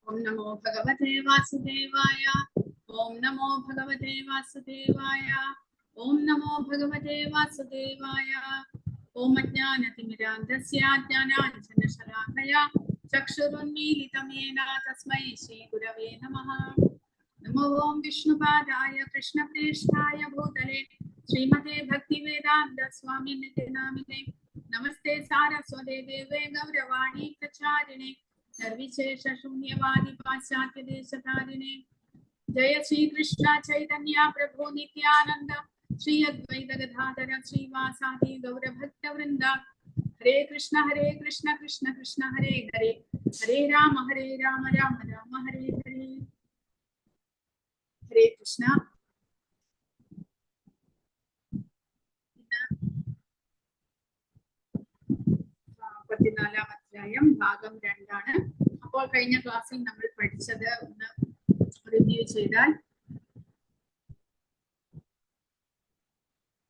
ओम नमो भगवते वासुदेवाय। ओम नमो भगवते वासुदेवाय। ओम नमो भगवते वासुदेवाय। ओम अज्ञानतिमिरान्धस्य ज्ञानाञ्जनशलाकया चक्षुरुन्मीलितं येन तस्मै श्रीगुरवे नमः। नमो ओम विष्णुपादाय कृष्णप्रेष्ठाय भूतले श्रीमते भक्तिवेदान्त स्वामिनिति नामिने नमस्ते सारस्वते देवे गौरवाणी प्रचारिणे निर्विशेष शून्यवादी पाश्चात्य देशतारिणे। जय श्री कृष्ण चैतन्य प्रभु नित्यानंद श्री अद्वैत गदाधर श्रीवासादि गौर भक्त वृंद। हरे कृष्ण कृष्ण कृष्ण हरे हरे, हरे राम राम राम हरे हरे। हरे कृष्ण। 14-ാം അധ്യായം ഭാഗം 2 ആണ്. അപ്പോൾ കഴിഞ്ഞ ക്ലാസ്സിൽ നമ്മൾ പഠിച്ചത് ഒന്ന് റിവ്യൂ ചെയ്താൽ,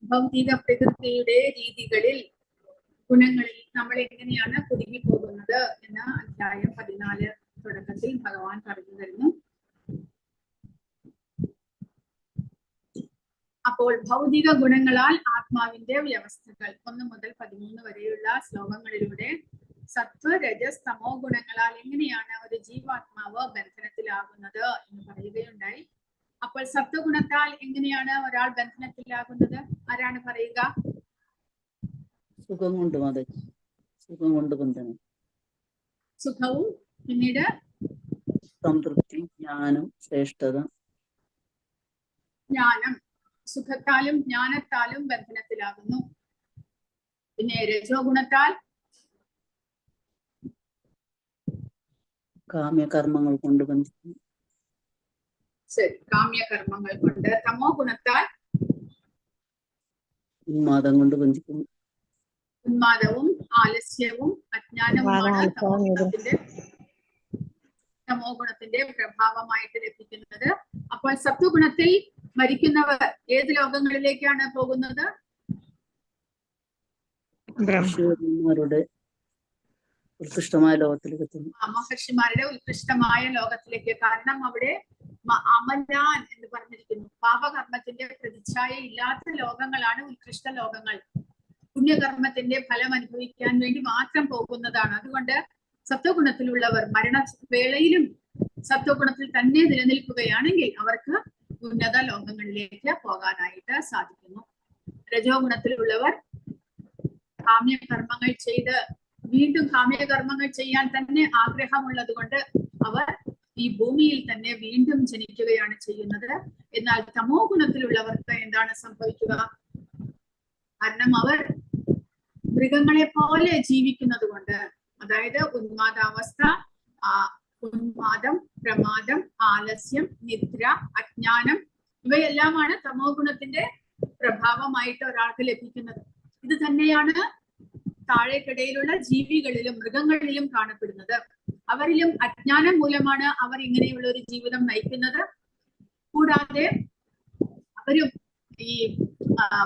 ഭൗതിക പ്രകൃതിയുടെ രീതികളിൽ ഗുണങ്ങളിൽ നമ്മൾ എങ്ങനെയാണ് കുടുങ്ങി പോകുന്നത് എന്ന് അധ്യായം 14 തുടക്കത്തിൽ ഭഗവാൻ പറഞ്ഞു തരുന്നു. അപ്പോൾ ഭൗതിക ഗുണങ്ങളാൽ ആത്മാവിന്റെ വ്യവസ്ഥകൾ 1 മുതൽ 13 വരെയുള്ള ശ്ലോകങ്ങളിലൂടെ സത്വ രജസ് തമോ ഗുണങ്ങളാൽ എങ്ങനെയാണ് ഒരു ജീവാത്മാവ് ബന്ധനത്തിലാകുന്നത് എന്ന് പറയുകയുണ്ടായി. അപ്പോൾ സത്വഗുണത്താൽ എങ്ങനെയാണ് ഒരാൾ ബന്ധനത്തിലാകുന്നത്? ആരാണ് പറയുക? സുഖം കൊണ്ട് ബന്ധനം. സുഖവും പിന്നീട് സംതൃപ്തി, ജ്ഞാനം, ശ്രേഷ്ഠത. ജ്ഞാനം, സുഖത്താലും ജ്ഞാനത്താലും ബന്ധനത്തിലാകുന്നു. പിന്നെ രജോ ഗുണത്താൽ കാമ്യകർമ്മങ്ങൾ കൊണ്ട് ബന്ധിക്കുന്നു. ശരി, കാമ്യകർമ്മങ്ങൾ കൊണ്ട്. തമോ ഗുണത്താൽ ഉന്മാദം കൊണ്ട് ബന്ധിക്കുന്നു. ഉന്മാദവും ആലസ്യവും അജ്ഞാനവുമാണ് തമോ ഗുണത്തിന്റെ പ്രഭാവമായിട്ട് ലഭിക്കുന്നത്. അപ്പോൾ സത്വഗുണത്തിൽ മരിക്കുന്നവർ ഏത് ലോകങ്ങളിലേക്കാണ് പോകുന്നത്? ബ്രഹ്മരുടെ ഉത്കൃഷ്ടമായ ലോകത്തിലേക്ക് എത്തുന്നു. മഹർഷിമാരുടെ ഉത്കൃഷ്ടമായ ലോകത്തിലേക്ക്. കാരണം അവിടെ അമലാൻ എന്ന് പറഞ്ഞിരിക്കുന്നു. പാപകർമ്മത്തിന്റെ പ്രതിച്ഛായ ഇല്ലാത്ത ലോകങ്ങളാണ് ഉത്കൃഷ്ട ലോകങ്ങൾ. പുണ്യകർമ്മത്തിന്റെ ഫലം അനുഭവിക്കാൻ വേണ്ടി മാത്രം പോകുന്നതാണ്. അതുകൊണ്ട് സത്വഗുണത്തിലുള്ളവർ മരണവേളയിലും സത്വഗുണത്തിൽ തന്നെ നിലനിൽക്കുകയാണെങ്കിൽ അവർക്ക് ഉന്നത ലോകങ്ങളിലേക്ക് പോകാനായിട്ട് സാധിക്കുന്നു. രജോ ഗുണത്തിലുള്ളവർ കാമ്യകർമ്മങ്ങൾ ചെയ്ത് വീണ്ടും കാമ്യകർമ്മങ്ങൾ ചെയ്യാൻ തന്നെ ആഗ്രഹമുള്ളത് കൊണ്ട് അവർ ഈ ഭൂമിയിൽ തന്നെ വീണ്ടും ജനിക്കുകയാണ് ചെയ്യുന്നത്. എന്നാൽ തമോ ഗുണത്തിലുള്ളവർക്ക് എന്താണ് സംഭവിക്കുക? കാരണം അവർ മൃഗങ്ങളെ പോലെ ജീവിക്കുന്നത് കൊണ്ട്, അതായത് ഉന്മാദാവസ്ഥ, ഉന്മാദം, പ്രമാദം, ആലസ്യം, നിദ്ര, അജ്ഞാനം, ഇവയെല്ലാമാണ് തമോ ഗുണത്തിന്റെ പ്രഭാവമായിട്ട് ഒരാൾക്ക് ലഭിക്കുന്നത്. ഇത് തന്നെയാണ് താഴേക്കിടയിലുള്ള ജീവികളിലും മൃഗങ്ങളിലും കാണപ്പെടുന്നത്. അവരിലും അജ്ഞാനം മൂലമാണ് അവർ ഇങ്ങനെയുള്ള ഒരു ജീവിതം നയിക്കുന്നത്. കൂടാതെ അവരും ഈ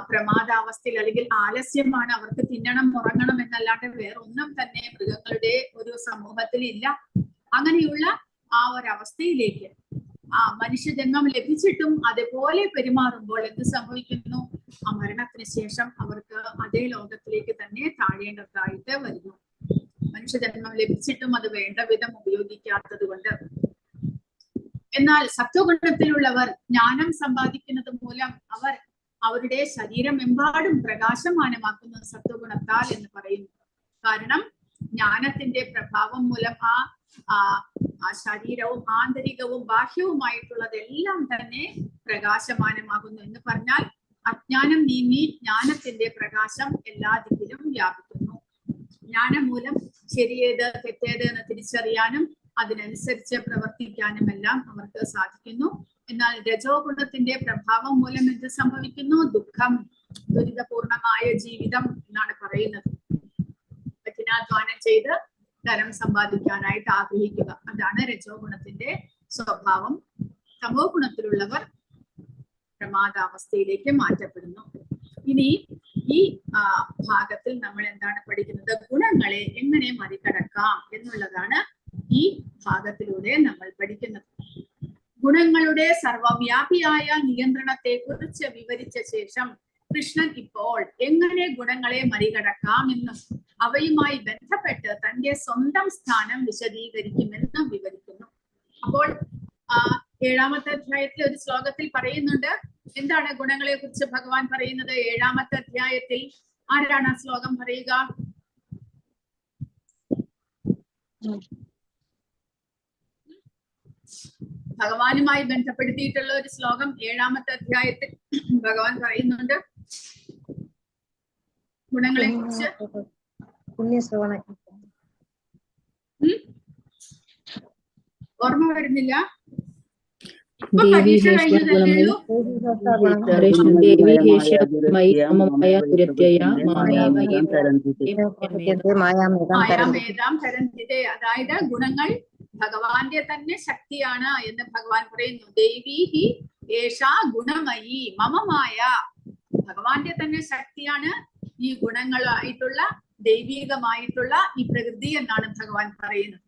പ്രമാദാവസ്ഥയിൽ അല്ലെങ്കിൽ ആലസ്യമാണ്, അവർക്ക് തിന്നണം ഉറങ്ങണം എന്നല്ലാണ്ട് വേറൊന്നും തന്നെ മൃഗങ്ങളുടെ ഒരു സമൂഹത്തിൽ ഇല്ല. അങ്ങനെയുള്ള ആ ഒരവസ്ഥയിലേക്ക് മനുഷ്യജന്മം ലഭിച്ചിട്ടും അതുപോലെ പെരുമാറുമ്പോൾ എന്ത് സംഭവിക്കുന്നു? ആ മരണത്തിന് ശേഷം അവർക്ക് അതേ ലോകത്തിലേക്ക് തന്നെ താഴേണ്ടതായിട്ട് വരുന്നു. മനുഷ്യജന്മം ലഭിച്ചിട്ടും അത് വേണ്ട വിധം ഉപയോഗിക്കാത്തത് കൊണ്ട്. എന്നാൽ സത്വഗുണത്തിലുള്ളവർ ജ്ഞാനം സമ്പാദിക്കുന്നത് മൂലം അവർ അവരുടെ ശരീരമെമ്പാടും പ്രകാശമാനമാക്കുന്നു സത്വഗുണത്താൽ എന്ന് പറയുന്നു. കാരണം ജ്ഞാനത്തിന്റെ പ്രഭാവം മൂലം ആ ശരീരവും ആന്തരികവും ബാഹ്യവുമായിട്ടുള്ളതെല്ലാം തന്നെ പ്രകാശമാനമാകുന്നു. എന്ന് പറഞ്ഞാൽ അജ്ഞാനം നീങ്ങി ജ്ഞാനത്തിന്റെ പ്രകാശം എല്ലാ ദിക്കിലും വ്യാപിക്കുന്നു. ജ്ഞാനം മൂലം ശരിയേത് തെറ്റേത് എന്ന് തിരിച്ചറിയാനും അതിനനുസരിച്ച് പ്രവർത്തിക്കാനും എല്ലാം അവർക്ക് സാധിക്കുന്നു. എന്നാൽ രജോ ഗുണത്തിന്റെ പ്രഭാവം മൂലം എന്ത് സംഭവിക്കുന്നു? ദുഃഖം, ദുരിതപൂർണമായ ജീവിതം എന്നാണ് പറയുന്നത്. കഠിനാധ്വാനം ചെയ്ത് ധനം സമ്പാദിക്കാനായിട്ട് ആഗ്രഹിക്കുക, അതാണ് രജോ ഗുണത്തിന്റെ സ്വഭാവം. തമോ ഗുണത്തിലുള്ളവർ പ്രമാദാവസ്ഥയിലേക്ക് മാറ്റപ്പെടുന്നു. ഇനി ഈ ഭാഗത്തിൽ നമ്മൾ എന്താണ് പഠിക്കുന്നത്? ഗുണങ്ങളെ എങ്ങനെ മറികടക്കാം എന്നുള്ളതാണ് ഈ ഭാഗത്തിലൂടെ നമ്മൾ പഠിക്കുന്നത്. ഗുണങ്ങളുടെ സർവവ്യാപിയായ നിയന്ത്രണത്തെ കുറിച്ച് വിവരിച്ച ശേഷം കൃഷ്ണൻ ഇപ്പോൾ എങ്ങനെ ഗുണങ്ങളെ മറികടക്കാമെന്നും അവയുമായി ബന്ധപ്പെട്ട് തന്റെ സ്വന്തം സ്ഥാനം വിശദീകരിക്കുമെന്നും വിവരിക്കുന്നു. അപ്പോൾ 7ാമത്തെ അധ്യായത്തിൽ ഒരു ശ്ലോകത്തിൽ പറയുന്നുണ്ട്. എന്താണ് ഗുണങ്ങളെ കുറിച്ച് ഭഗവാൻ പറയുന്നത്? 7ാമത്തെ അധ്യായത്തിൽ ആരാണ് ആ ശ്ലോകം പറയുക? ഭഗവാനുമായി ബന്ധപ്പെടുത്തിയിട്ടുള്ള ഒരു ശ്ലോകം 7ാമത്തെ അധ്യായത്തിൽ ഭഗവാൻ പറയുന്നുണ്ട്. ഗുണങ്ങളെ കുറിച്ച് ഓർമ്മ വരുന്നില്ല. ഇപ്പൊ പരീക്ഷ കഴിഞ്ഞതല്ലേ ഉള്ളൂ. അതായത് ഗുണങ്ങൾ ഭഗവാന്റെ തന്നെ ശക്തിയാണ് എന്ന് ഭഗവാൻ പറയുന്നു. ദേവീഹി ഏഷാ ഗുണമയി മമമായ. ഭഗവാന്റെ തന്നെ ശക്തിയാണ് ഈ ഗുണങ്ങളായിട്ടുള്ള ദൈവീകമായിട്ടുള്ള ഈ പ്രകൃതി എന്നാണ് ഭഗവാൻ പറയുന്നത്.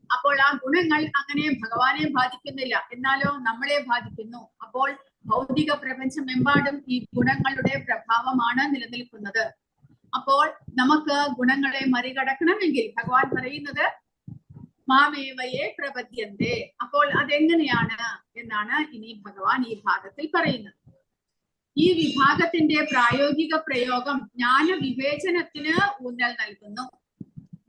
അപ്പോൾ ആ ഗുണങ്ങൾ അങ്ങനെ ഭഗവാനെ ബാധിക്കുന്നില്ല, എന്നാലോ നമ്മളെ ബാധിക്കുന്നു. അപ്പോൾ ഭൗതിക പ്രപഞ്ചമെമ്പാടും ഈ ഗുണങ്ങളുടെ പ്രഭാവമാണ് നിലനിൽക്കുന്നത്. അപ്പോൾ നമുക്ക് ഗുണങ്ങളെ മറികടക്കണമെങ്കിൽ ഭഗവാൻ പറയുന്നത് മാമേവയെ പ്രപദ്യന്തേ. അപ്പോൾ അതെങ്ങനെയാണ് എന്നാണ് ഇനി ഭഗവാൻ ഈ ഭാഗത്തിൽ പറയുന്നത്. ഈ വിഭാഗത്തിന്റെ പ്രായോഗിക പ്രയോഗം ജ്ഞാന വിവേചനത്തിന് ഊന്നൽ നൽകുന്നു.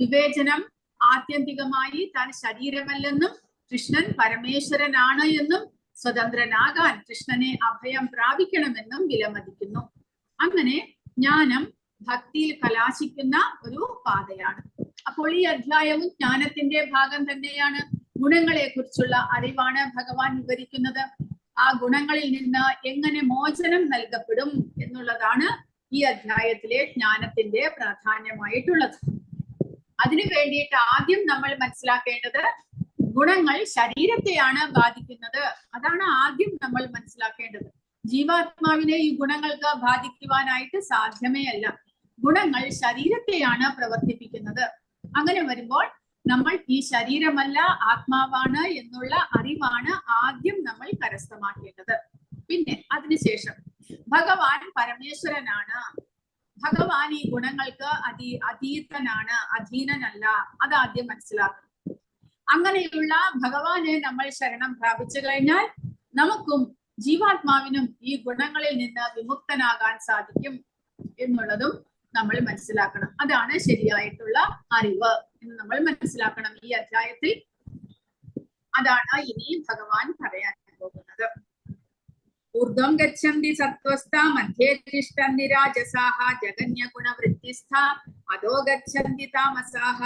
വിവേചനം ആത്യന്തികമായി താൻ ശരീരമല്ലെന്നും കൃഷ്ണൻ പരമേശ്വരനാണ് എന്നും സ്വതന്ത്രനാകാൻ കൃഷ്ണനെ അഭയം പ്രാപിക്കണമെന്നും വിലമതിക്കുന്നു. അങ്ങനെ ജ്ഞാനം ഭക്തിയിൽ കലാശിക്കുന്ന ഒരു പാതയാണ്. അപ്പോൾ ഈ അധ്യായവും ജ്ഞാനത്തിന്റെ ഭാഗം തന്നെയാണ്. ഗുണങ്ങളെ കുറിച്ചുള്ള അറിവാണ് ഭഗവാൻ വിവരിക്കുന്നത്. ആ ഗുണങ്ങളിൽ നിന്ന് എങ്ങനെ മോചനം നൽകപ്പെടും എന്നുള്ളതാണ് ഈ അധ്യായത്തിലെ ജ്ഞാനത്തിന്റെ പ്രാധാന്യമായിട്ടുള്ളത്. അതിനു വേണ്ടിയിട്ട് ആദ്യം നമ്മൾ മനസ്സിലാക്കേണ്ടത് ഗുണങ്ങൾ ശരീരത്തെയാണ് ബാധിക്കുന്നത്. അതാണ് ആദ്യം നമ്മൾ മനസ്സിലാക്കേണ്ടത്. ജീവാത്മാവിനെ ഈ ഗുണങ്ങൾക്ക് ബാധിക്കുവാനായിട്ട് സാധ്യമേ അല്ല. ഗുണങ്ങൾ ശരീരത്തെയാണ് പ്രവർത്തിപ്പിക്കുന്നത്. അങ്ങനെ വരുമ്പോൾ നമ്മൾ ഈ ശരീരമല്ല ആത്മാവാണ് എന്നുള്ള അറിവാണ് ആദ്യം നമ്മൾ കരസ്ഥമാക്കേണ്ടത്. പിന്നെ അതിനുശേഷം ഭഗവാൻ പരമേശ്വരനാണ്. ഭഗവാൻ ഈ ഗുണങ്ങൾക്ക് അതീതനാണ്, അധീനനല്ല. അതാദ്യം മനസ്സിലാക്കണം. അങ്ങനെയുള്ള ഭഗവാനെ നമ്മൾ ശരണം പ്രാപിച്ചു കഴിഞ്ഞാൽ നമുക്കും ജീവാത്മാവിനും ഈ ഗുണങ്ങളിൽ നിന്ന് വിമുക്തനാകാൻ സാധിക്കും എന്നുള്ളതും നമ്മൾ മനസ്സിലാക്കണം. അതാണ് ശരിയായിട്ടുള്ള അറിവ് എന്ന് നമ്മൾ മനസ്സിലാക്കണം. ഈ അധ്യായത്തിൽ അതാണ് ഇനി ഭഗവാൻ പറയാൻ പോകുന്നത്. ഊർധ്വം ഗച്ഛന്തി സത്വസ്ഥ മധ്യേ തിഷ്ഠന്തി രാജസാഹ ജഗന്യ ഗുണവൃത്തിസ്ഥ അധോ ഗച്ഛന്തി താമസാഹ.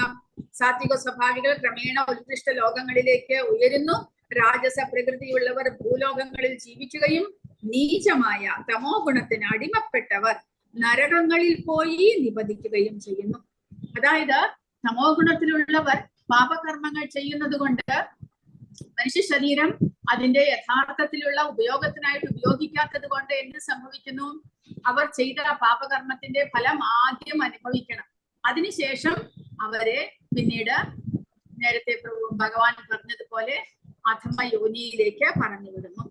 സാത്വിക സ്വഭാവികൾ ക്രമേണ ഉത്കൃഷ്ട ലോകങ്ങളിലേക്ക് ഉയരുന്നു. രാജസ പ്രകൃതിയുള്ളവർ ഭൂലോകങ്ങളിൽ ജീവിക്കുകയും നീചമായ തമോ ഗുണത്തിന് അടിമപ്പെട്ടവർ നരകങ്ങളിൽ പോയി നിപതിക്കുകയും ചെയ്യുന്നു. അതായത് തമോ ഗുണത്തിലുള്ളവർ പാപകർമ്മങ്ങൾ ചെയ്യുന്നത് കൊണ്ട് മനുഷ്യ ശരീരം അതിന്റെ യഥാർത്ഥത്തിലുള്ള ഉപയോഗത്തിനായിട്ട് ഉപയോഗിക്കാത്തത് കൊണ്ട് എന്ത് സംഭവിക്കുന്നു? അവർ ചെയ്ത പാപകർമ്മത്തിന്റെ ഫലം ആദ്യം അനുഭവിക്കണം. അതിനുശേഷം അവരെ പിന്നീട് നേരത്തെ ഭഗവാൻ പറഞ്ഞതുപോലെ അധമ യോനിയിലേക്ക് പറഞ്ഞു വിടുന്നു.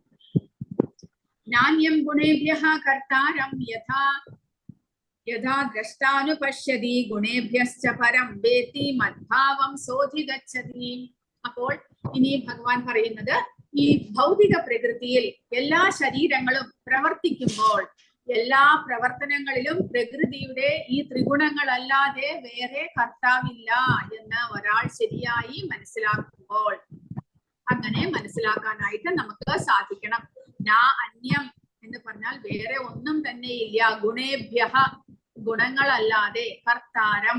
നാന്യം ഗുണേഭ്യഃ കർത്താരം യഥാ ദ്രഷ്ടാനുപശ്യതി ഗുണേഭ്യശ്ച പരം വേത്തി മദ്ഭാവം സോധിഗച്ഛതി. അപ്പോൾ ഇനി ഭഗവാൻ പറയുന്നത് ഈ ഭൗതിക പ്രകൃതിയിൽ എല്ലാ ശരീരങ്ങളും പ്രവർത്തിക്കുമ്പോൾ എല്ലാ പ്രവർത്തനങ്ങളിലും പ്രകൃതിയുടെ ഈ ത്രിഗുണങ്ങളല്ലാതെ വേറെ കർത്താവില്ല എന്ന് ഒരാൾ ശരിയായി മനസ്സിലാക്കുമ്പോൾ, അങ്ങനെ മനസ്സിലാക്കാനായിട്ട് നമുക്ക് സാധിക്കണം. നാ അന്യം എന്ന് പറഞ്ഞാൽ വേറെ ഒന്നും തന്നെ ഇല്ല. ഗുണേഭ്യഃ ഗുണങ്ങളല്ലാതെ, കർത്താരം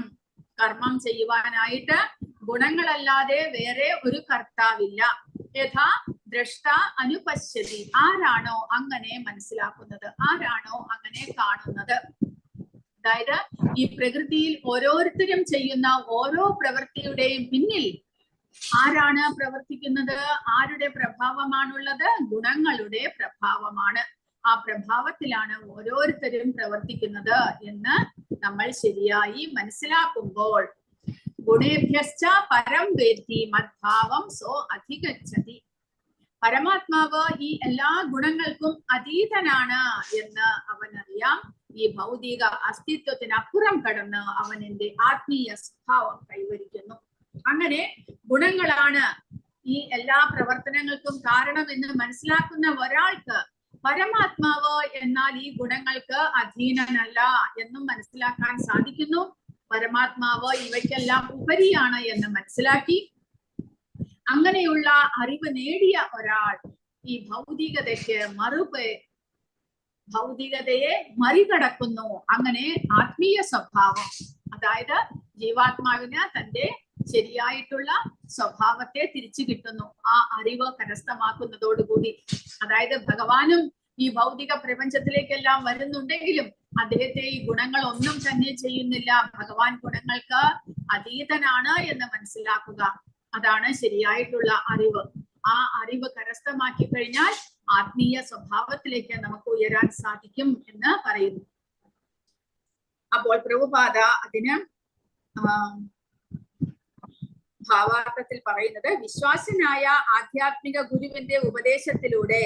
കർമ്മം ചെയ്യുവാനായിട്ട് ഗുണങ്ങളല്ലാതെ വേറെ ഒരു കർത്താവില്ല. യഥാ ദ്രഷ്ട അനുപശ്യതി. ആരാണോ അങ്ങനെ മനസ്സിലാക്കുന്നത്, ആരാണോ അങ്ങനെ കാണുന്നത്, അതായത് ഈ പ്രകൃതിയിൽ ഓരോരുത്തരും ചെയ്യുന്ന ഓരോ പ്രവൃത്തിയുടെയും പിന്നിൽ ആരാണ് പ്രവർത്തിക്കുന്നത്, ആരുടെ പ്രഭാവമാണുള്ളത്? ഗുണങ്ങളുടെ പ്രഭാവമാണ്. ആ പ്രഭാവത്തിലാണ് ഓരോരുത്തരും പ്രവർത്തിക്കുന്നത് എന്ന് നമ്മൾ ശരിയായി മനസ്സിലാക്കുമ്പോൾ ഗുണേഭ്യശ്ച പരം വേത്തി മദ്ഭാവം സോ അധിഗച്ഛതി. പരമാത്മാവ് ഈ എല്ലാ ഗുണങ്ങൾക്കും അതീതനാണ് എന്ന് അവനറിയാം. ഈ ഭൗതിക അസ്തിത്വത്തിനപ്പുറം കടന്ന് അവനെന്റെ ആത്മീയ സ്വഭാവം കൈവരിക്കുന്നു. അങ്ങനെ ഗുണങ്ങളാണ് ഈ എല്ലാ പ്രവർത്തനങ്ങൾക്കും കാരണം എന്ന് മനസ്സിലാക്കുന്ന ഒരാൾക്ക് പരമാത്മാവ് എന്നാൽ ഈ ഗുണങ്ങൾക്ക് അധീനനല്ല എന്നും മനസ്സിലാക്കാൻ സാധിക്കുന്നു. പരമാത്മാവ് ഇവയ്ക്കെല്ലാം ഉപരിയാണ് എന്ന് മനസ്സിലാക്കി അങ്ങനെയുള്ള അറിവ് നേടിയ ഒരാൾ ഈ ഭൗതികതയെ മറികടക്കുന്നു. അങ്ങനെ ആത്മീയ സ്വഭാവം, അതായത് ജീവാത്മാവിന് തന്റെ ശരിയായിട്ടുള്ള സ്വഭാവത്തെ തിരിച്ചു കിട്ടുന്നു ആ അറിവ് കരസ്ഥമാക്കുന്നതോടുകൂടി. അതായത് ഭഗവാനും ഈ ഭൗതിക പ്രപഞ്ചത്തിലേക്കെല്ലാം വരുന്നുണ്ടെങ്കിലും അദ്ദേഹത്തെ ഈ ഗുണങ്ങൾ ഒന്നും തന്നെ ചെയ്യുന്നില്ല. ഭഗവാൻ ഗുണങ്ങൾക്ക് അതീതനാണ് എന്ന് മനസ്സിലാക്കുക, അതാണ് ശരിയായിട്ടുള്ള അറിവ്. ആ അറിവ് കരസ്ഥമാക്കി കഴിഞ്ഞാൽ ആത്മീയ സ്വഭാവത്തിലേക്ക് നമുക്ക് ഉയരാൻ സാധിക്കും എന്ന് പറയുന്നു. അപ്പോൾ പ്രഭുപാദ അതിന് ഭാവാർത്ഥത്തിൽ പറയുന്നത്, വിശ്വാസനായ ആധ്യാത്മിക ഗുരുവിന്റെ ഉപദേശത്തിലൂടെ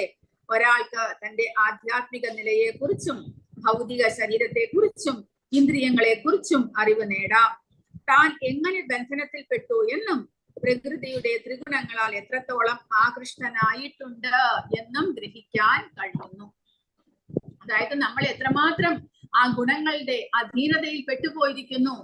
ഒരാൾക്ക് തന്റെ ആധ്യാത്മിക നിലയെ കുറിച്ചും ഭൗതിക ശരീരത്തെ കുറിച്ചും ഇന്ദ്രിയങ്ങളെ കുറിച്ചും അറിവ് നേടാം. താൻ എങ്ങനെ ബന്ധനത്തിൽപ്പെട്ടു എന്നും പ്രകൃതിയുടെ ത്രിഗുണങ്ങളാൽ എത്രത്തോളം ആകൃഷ്ടനായിട്ടുണ്ട് എന്നും ഗ്രഹിക്കാൻ കഴിയുന്നു. അതായത് നമ്മൾ എത്രമാത്രം ആ ഗുണങ്ങളുടെ അധീനതയിൽ പെട്ടുപോയിരിക്കുന്നു,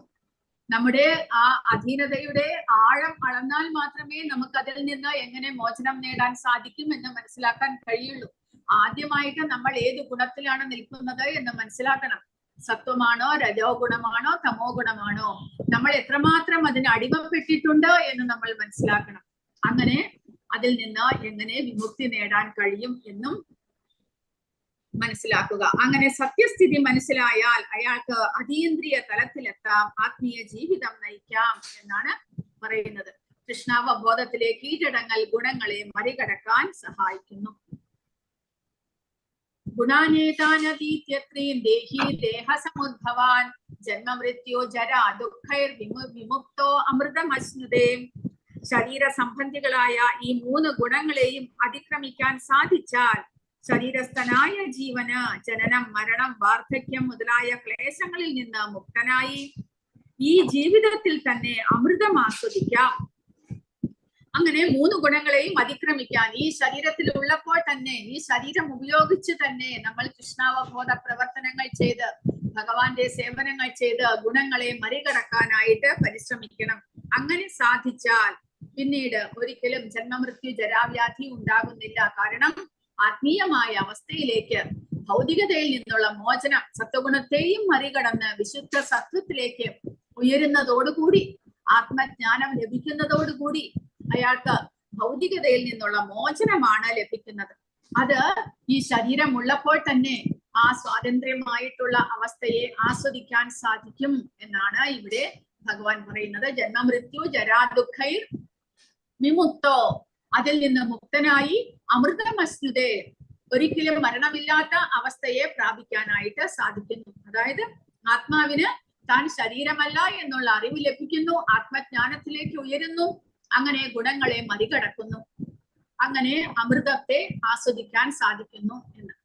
നമ്മുടെ ആ അധീനതയുടെ ആഴം അളന്നാൽ മാത്രമേ നമുക്ക് അതിൽ നിന്ന് എങ്ങനെ മോചനം നേടാൻ സാധിക്കും എന്ന് മനസ്സിലാക്കാൻ കഴിയുള്ളൂ. ആദ്യമായിട്ട് നമ്മൾ ഏത് ഗുണത്തിലാണ് നിൽക്കുന്നത് എന്ന് മനസ്സിലാക്കണം. സത്വമാണോ, രജോ ഗുണമാണോ, തമോ ഗുണമാണോ, നമ്മൾ എത്രമാത്രം അതിന് അടിമപ്പെട്ടിട്ടുണ്ട് എന്ന് നമ്മൾ മനസ്സിലാക്കണം. അങ്ങനെ അതിൽ നിന്ന് എങ്ങനെ വിമുക്തി നേടാൻ കഴിയും എന്നും മനസ്സിലാക്കുക. അങ്ങനെ സത്യസ്ഥിതി മനസ്സിലായാൽ അയാൾക്ക് അതീന്ദ്രിയ തലത്തിലെത്താം, ആത്മീയ ജീവിതം നയിക്കാം എന്നാണ് പറയുന്നത്. കൃഷ്ണാവബോധത്തിലെ കീഴടങ്ങൽ ഗുണങ്ങളെ മറികടക്കാൻ സഹായിക്കുന്നു. ഗുണാനേതാനതീത്യത്രീം ദേഹി ദേഹസമുദ്ഭവാൻ ജന്മമൃത്യോ ജരാ ദുഃഖൈർ വിമുക്തോ അമൃതമശ്നുതേ. ശരീര സംബന്ധികളായ ഈ 3 ഗുണങ്ങളെയും അതിക്രമിക്കാൻ സാധിച്ചാൽ ശരീരസ്ഥനായ ജീവന് ജനനം, മരണം, വാർദ്ധക്യം മുതലായ ക്ലേശങ്ങളിൽ നിന്ന് മുക്തനായി ഈ ജീവിതത്തിൽ തന്നെ അമൃതം ആസ്വദിക്കാം. അങ്ങനെ 3 ഗുണങ്ങളെയും അതിക്രമിക്കാൻ ഈ ശരീരത്തിൽ ഉള്ളപ്പോൾ തന്നെ, ഈ ശരീരം ഉപയോഗിച്ച് തന്നെ നമ്മൾ കൃഷ്ണാവബോധ പ്രവർത്തനങ്ങൾ ചെയ്ത് ഭഗവാന്റെ സേവനങ്ങൾ ചെയ്ത് ഗുണങ്ങളെ മറികടക്കാനായിട്ട് പരിശ്രമിക്കണം. അങ്ങനെ സാധിച്ചാൽ പിന്നീട് ഒരിക്കലും ജന്മമൃത്യു ജരാവ്യാധി ഉണ്ടാകുന്നില്ല. കാരണം ആത്മീയമായ അവസ്ഥയിലേക്ക്, ഭൗതികതയിൽ നിന്നുള്ള മോചനം, സത്വഗുണത്തെയും മറികടന്ന് വിശുദ്ധ സത്വത്തിലേക്ക് ഉയരുന്നതോടുകൂടി, ആത്മജ്ഞാനം ലഭിക്കുന്നതോടുകൂടി അയാൾക്ക് ഭൗതികതയിൽ നിന്നുള്ള മോചനമാണ് ലഭിക്കുന്നത്. അത് ഈ ശരീരം ഉള്ളപ്പോൾ തന്നെ ആ സ്വാതന്ത്ര്യമായിട്ടുള്ള അവസ്ഥയെ ആസ്വദിക്കാൻ സാധിക്കും എന്നാണ് ഇവിടെ ഭഗവാൻ പറയുന്നത്. ജന്മമൃത്യു ജരാ ദുഃഖൈർ വിമുക്തോ, അതിൽ നിന്ന് മുക്തനായി അമൃതമശ്നുതേ, ഒരിക്കലും മരണമില്ലാത്ത അവസ്ഥയെ പ്രാപിക്കാനായിട്ട് സാധിക്കുന്നു. അതായത് ആത്മാവിന് താൻ ശരീരമല്ല എന്നുള്ള അറിവ് ലഭിക്കുന്നു, ആത്മജ്ഞാനത്തിലേക്ക് ഉയരുന്നു, അങ്ങനെ ഗുണങ്ങളെ മറികടക്കുന്നു, അങ്ങനെ അമൃതത്തെ ആസ്വദിക്കാൻ സാധിക്കുന്നു എന്ന്.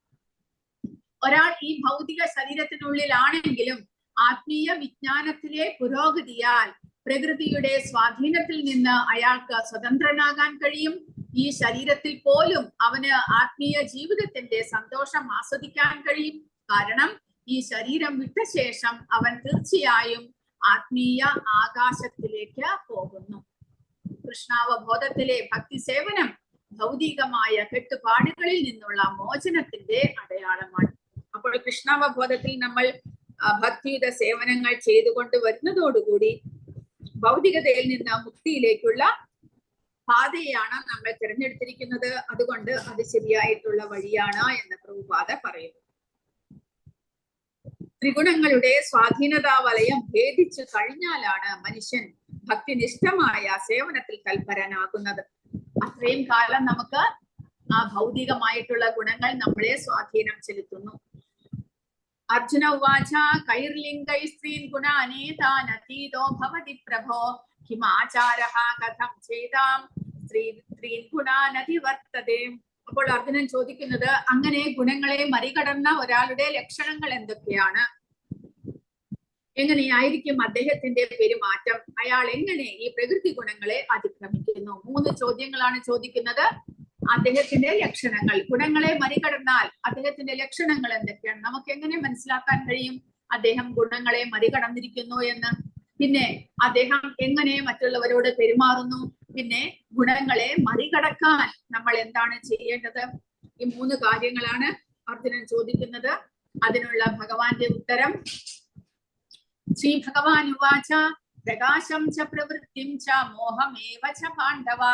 ഒരാൾ ഈ ഭൗതിക ശരീരത്തിനുള്ളിലാണെങ്കിലും ആത്മീയ വിജ്ഞാനത്തിലെ പുരോഗതിയാൽ പ്രകൃതിയുടെ സ്വാധീനത്തിൽ നിന്ന് അയാൾക്ക് സ്വതന്ത്രനാകാൻ കഴിയും. ഈ ശരീരത്തിൽ പോലും അവന് ആത്മീയ ജീവിതത്തിന്റെ സന്തോഷം ആസ്വദിക്കാൻ കഴിയും. കാരണം ഈ ശരീരം വിട്ട ശേഷം അവൻ തീർച്ചയായും ആത്മീയ ആകാശത്തിലേക്ക് പോകുന്നു. കൃഷ്ണാവബോധത്തിലെ ഭക്തി സേവനം ഭൗതികമായ കെട്ടുപാടുകളിൽ നിന്നുള്ള മോചനത്തിന്റെ അടയാളമാണ്. അപ്പോൾ കൃഷ്ണാവബോധത്തിൽ നമ്മൾ ഭക്തിയുടെ സേവനങ്ങൾ ചെയ്തുകൊണ്ട് വരുന്നതോടുകൂടി ഭൗതികതയിൽ നിന്ന് മുക്തിയിലേക്കുള്ള പാതയാണ് നമ്മൾ തിരഞ്ഞെടുത്തിരിക്കുന്നത്. അതുകൊണ്ട് അത് ശരിയായിട്ടുള്ള വഴിയാണ് എന്ന് പ്രഭുപാദ പറയുന്നു. ത്രിഗുണങ്ങളുടെ സ്വാധീനതാ വലയം ഭേദിച്ചു കഴിഞ്ഞാലാണ് മനുഷ്യൻ ഭക്തിനിഷ്ഠമായ സേവനത്തിൽ തൽപരനാകുന്നത്. അത്രയും കാലം നമുക്ക് ആ ഭൗതികമായിട്ടുള്ള ഗുണങ്ങൾ നമ്മളെ സ്വാധീനം ചെലുത്തുന്നു. അർജുന ഉവാച കൈർലിംഗൈ സ്ത്രീൻ ഗുണാനേതാനതീതോ ഭവതി പ്രഭോ കിമാചാരഃ കഥം ചേതാം സ്ത്രീൻ ഗുണാനതിവർത്തതേ. അപ്പോൾ അർജുനൻ ചോദിക്കുന്നത്, അങ്ങനെ ഗുണങ്ങളെ മറികടന്ന ഒരാളുടെ ലക്ഷണങ്ങൾ എന്തൊക്കെയാണ്? എങ്ങനെയായിരിക്കും അദ്ദേഹത്തിന്റെ പെരുമാറ്റം? അയാൾ എങ്ങനെ ഈ പ്രകൃതി ഗുണങ്ങളെ അതിക്രമിക്കുന്നു? 3 ചോദ്യങ്ങളാണ് ചോദിക്കുന്നത്. അദ്ദേഹത്തിന്റെ ലക്ഷണങ്ങൾ, ഗുണങ്ങളെ മറികടന്നാൽ അദ്ദേഹത്തിന്റെ ലക്ഷണങ്ങൾ എന്തൊക്കെയാണ്? നമുക്ക് എങ്ങനെ മനസ്സിലാക്കാൻ കഴിയും അദ്ദേഹം ഗുണങ്ങളെ മറികടന്നിരിക്കുന്നു എന്ന്? പിന്നെ അദ്ദേഹം എങ്ങനെ മറ്റുള്ളവരോട് പെരുമാറുന്നു? പിന്നെ ഗുണങ്ങളെ മറികടക്കാൻ നമ്മൾ എന്താണ് ചെയ്യേണ്ടത്? ഈ 3 കാര്യങ്ങളാണ് അർജുനൻ ചോദിക്കുന്നത്. അതിനുള്ള ഭഗവാന്റെ ഉത്തരം: ശ്രീ ഭഗവാൻ ഉവാച പ്രകാശം ച പ്രവൃത്തിം ച മോഹമേവ ച പാണ്ഡവ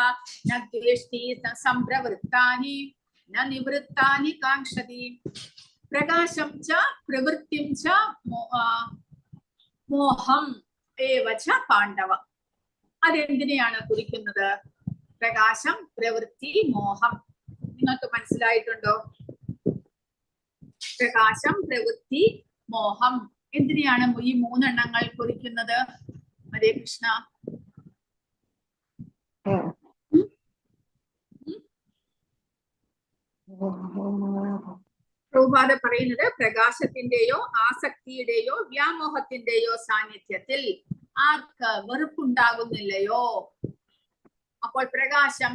ന ദ്വേഷ്ടി സംപ്രവൃത്താനി ന നിവൃത്താനി കാംക്ഷതി. പ്രകാശം ച പ്രവൃത്തിം ച മോഹം ഏവ ച പാണ്ഡവ. അതെന്തിനെയാണ് കുറിക്കുന്നത്? പ്രകാശം, പ്രവൃത്തി, മോഹം. നിങ്ങൾക്ക് മനസ്സിലായിട്ടുണ്ടോ? പ്രകാശം, പ്രവൃത്തി, മോഹം എന്തിനെയാണ് ഈ 3 എണ്ണങ്ങൾ കുറിക്കുന്നത്? ഹരേ കൃഷ്ണ. പ്രഭുപാദ പറയുന്നത്, പ്രകാശത്തിന്റെയോ ആസക്തിയുടെയോ വ്യാമോഹത്തിന്റെയോ സാന്നിധ്യത്തിൽ ആർക്ക് വെറുപ്പുണ്ടാകുന്നില്ലയോ? അപ്പോൾ പ്രകാശം,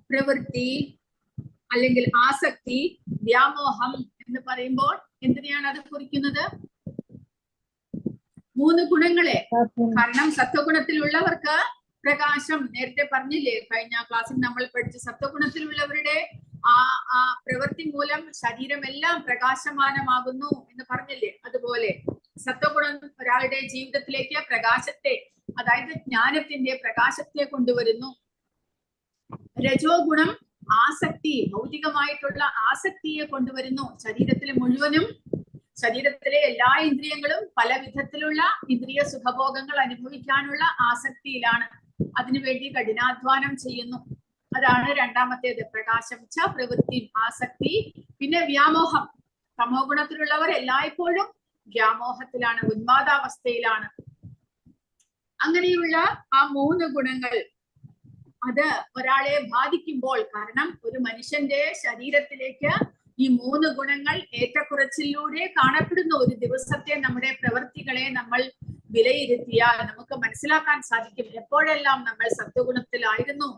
പ്രവൃത്തി അല്ലെങ്കിൽ ആസക്തി, വ്യാമോഹം എന്ന് പറയുമ്പോൾ എന്തിനെയാണ് അത് കുറിക്കുന്നത്? 3 ഗുണങ്ങളെ. കാരണം സത്വഗുണത്തിലുള്ളവർക്ക് പ്രകാശം, നേരത്തെ പറഞ്ഞില്ലേ കഴിഞ്ഞ ക്ലാസ്സിൽ നമ്മൾ പഠിച്ച, സത്വഗുണത്തിലുള്ളവരുടെ ആ പ്രവൃത്തി മൂലം ശരീരമെല്ലാം പ്രകാശമാനമാകുന്നു എന്ന് പറഞ്ഞില്ലേ? അതുപോലെ സത്വഗുണം ഒരാളുടെ ജീവിതത്തിലേക്ക് പ്രകാശത്തെ, അതായത് ജ്ഞാനത്തിന്റെ പ്രകാശത്തെ കൊണ്ടുവരുന്നു. രജോ ഗുണം ആസക്തി, ഭൗതികമായിട്ടുള്ള ആസക്തിയെ കൊണ്ടുവരുന്നു. ശരീരത്തിലെ മുഴുവനും, ശരീരത്തിലെ എല്ലാ ഇന്ദ്രിയങ്ങളും പല വിധത്തിലുള്ള ഇന്ദ്രിയ സുഖഭോഗങ്ങൾ അനുഭവിക്കാനുള്ള ആസക്തിയിലാണ്. അതിനുവേണ്ടി കഠിനാധ്വാനം ചെയ്യുന്നു. അതാണ് രണ്ടാമത്തേത്. പ്രകാശം ച പ്രവൃത്തി, ആസക്തി. പിന്നെ വ്യാമോഹം. തമോ ഗുണത്തിലുള്ളവർ എല്ലായ്പ്പോഴും വ്യാമോഹത്തിലാണ്, ഉന്മാദാവസ്ഥയിലാണ്. അങ്ങനെയുള്ള ആ 3 ഗുണങ്ങൾ അത് ഒരാളെ ബാധിക്കുമ്പോൾ, കാരണം ഒരു മനുഷ്യന്റെ ശരീരത്തിലേക്ക് ഈ 3 ഗുണങ്ങൾ ഏറ്റക്കുറച്ചിലൂടെ കാണപ്പെടുന്ന ഒരു ദിവസത്തെ നമ്മുടെ പ്രവൃത്തികളെ നമ്മൾ വിലയിരുത്തിയാൽ നമുക്ക് മനസ്സിലാക്കാൻ സാധിക്കും എപ്പോഴെല്ലാം നമ്മൾ സത്വഗുണത്തിലായിരുന്നു,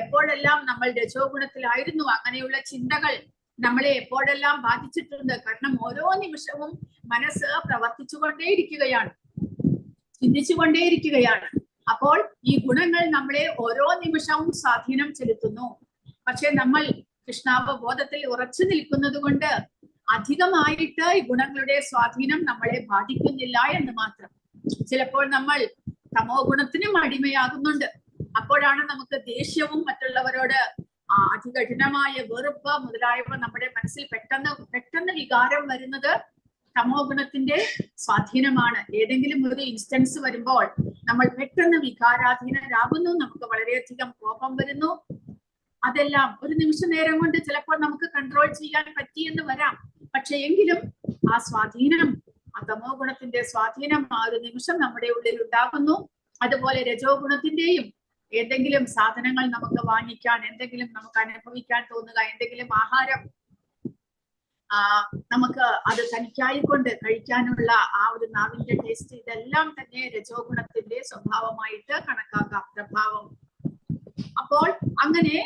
എപ്പോഴെല്ലാം നമ്മൾ രജോ ഗുണത്തിലായിരുന്നു. അങ്ങനെയുള്ള ചിന്തകൾ നമ്മളെ എപ്പോഴെല്ലാം ബാധിച്ചിട്ടുണ്ട്. കാരണം ഓരോ നിമിഷവും മനസ്സ് പ്രവർത്തിച്ചുകൊണ്ടേയിരിക്കുകയാണ്, ചിന്തിച്ചുകൊണ്ടേയിരിക്കുകയാണ്. അപ്പോൾ ഈ ഗുണങ്ങൾ നമ്മളെ ഓരോ നിമിഷവും സ്വാധീനം ചെലുത്തുന്നു. പക്ഷെ നമ്മൾ കൃഷ്ണാവബോധത്തിൽ ഉറച്ചു നിൽക്കുന്നത് കൊണ്ട് അധികമായിട്ട് ഈ ഗുണങ്ങളുടെ സ്വാധീനം നമ്മളെ ബാധിക്കുന്നില്ല എന്ന് മാത്രം. ചിലപ്പോൾ നമ്മൾ തമോ ഗുണത്തിനും അടിമയാകുന്നുണ്ട്. അപ്പോഴാണ് നമുക്ക് ദേഷ്യവും മറ്റുള്ളവരോട് അതികഠിനമായ വെറുപ്പ് മുതലായവ നമ്മുടെ മനസ്സിൽ പെട്ടെന്ന് വികാരം വരുന്നത് തമോ ഗുണത്തിന്റെ സ്വാധീനമാണ്. ഏതെങ്കിലും ഒരു ഇൻസ്റ്റൻസ് വരുമ്പോൾ നമ്മൾ പെട്ടെന്ന് വികാരാധീനരാകുന്നു, നമുക്ക് വളരെയധികം കോപം വരുന്നു. അതെല്ലാം ഒരു നിമിഷ നേരം കൊണ്ട് ചിലപ്പോൾ നമുക്ക് കൺട്രോൾ ചെയ്യാൻ പറ്റിയെന്ന് വരാം. പക്ഷെ എങ്കിലും ആ സ്വാധീനം, ആ തമോ ഗുണത്തിന്റെ സ്വാധീനം ആ ഒരു നിമിഷം നമ്മുടെ ഉള്ളിൽ ഉണ്ടാകുന്നു. അതുപോലെ രജോ ഗുണത്തിന്റെയും ഏതെങ്കിലും സാധനങ്ങൾ നമുക്ക് വാങ്ങിക്കാൻ, എന്തെങ്കിലും നമുക്ക് അനുഭവിക്കാൻ തോന്നുക, എന്തെങ്കിലും ആഹാരം നമുക്ക് അത് തനിക്കായിക്കൊണ്ട് കഴിക്കാനുള്ള ആ ഒരു നാവിന്റെ ടേസ്റ്റ്, ഇതെല്ലാം തന്നെ രജോ ഗുണത്തിന്റെ സ്വഭാവമായിട്ട് കണക്കാക്കാം, പ്രഭാവം. അപ്പോൾ അങ്ങനെ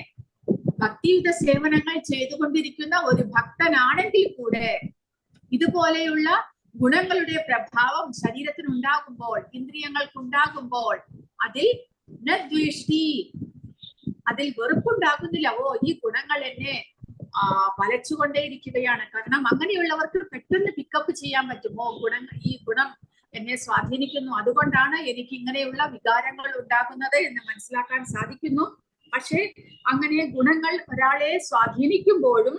ഭക്തിയുത സേവനങ്ങൾ ചെയ്തുകൊണ്ടിരിക്കുന്ന ഒരു ഭക്തനാണെങ്കിൽ കൂടെ ഇതുപോലെയുള്ള ഗുണങ്ങളുടെ പ്രഭാവം ശരീരത്തിനുണ്ടാകുമ്പോൾ, ഇന്ദ്രിയങ്ങൾക്കുണ്ടാകുമ്പോൾ അതിൽ ദ്വേഷ്ടി, അതിൽ വെറുപ്പുണ്ടാകുന്നില്ല. ഓ, ഈ ഗുണങ്ങൾ എന്നെ വലച്ചുകൊണ്ടേയിരിക്കുകയാണ്. കാരണം അങ്ങനെയുള്ളവർക്ക് പെട്ടെന്ന് പിക്കപ്പ് ചെയ്യാൻ പറ്റുമോ, ഈ ഗുണം എന്നെ സ്വാധീനിക്കുന്നു, അതുകൊണ്ടാണ് എനിക്ക് ഇങ്ങനെയുള്ള വികാരങ്ങൾ ഉണ്ടാകുന്നത് എന്ന് മനസ്സിലാക്കാൻ സാധിക്കുന്നു. പക്ഷെ അങ്ങനെ ഗുണങ്ങൾ ഒരാളെ സ്വാധീനിക്കുമ്പോഴും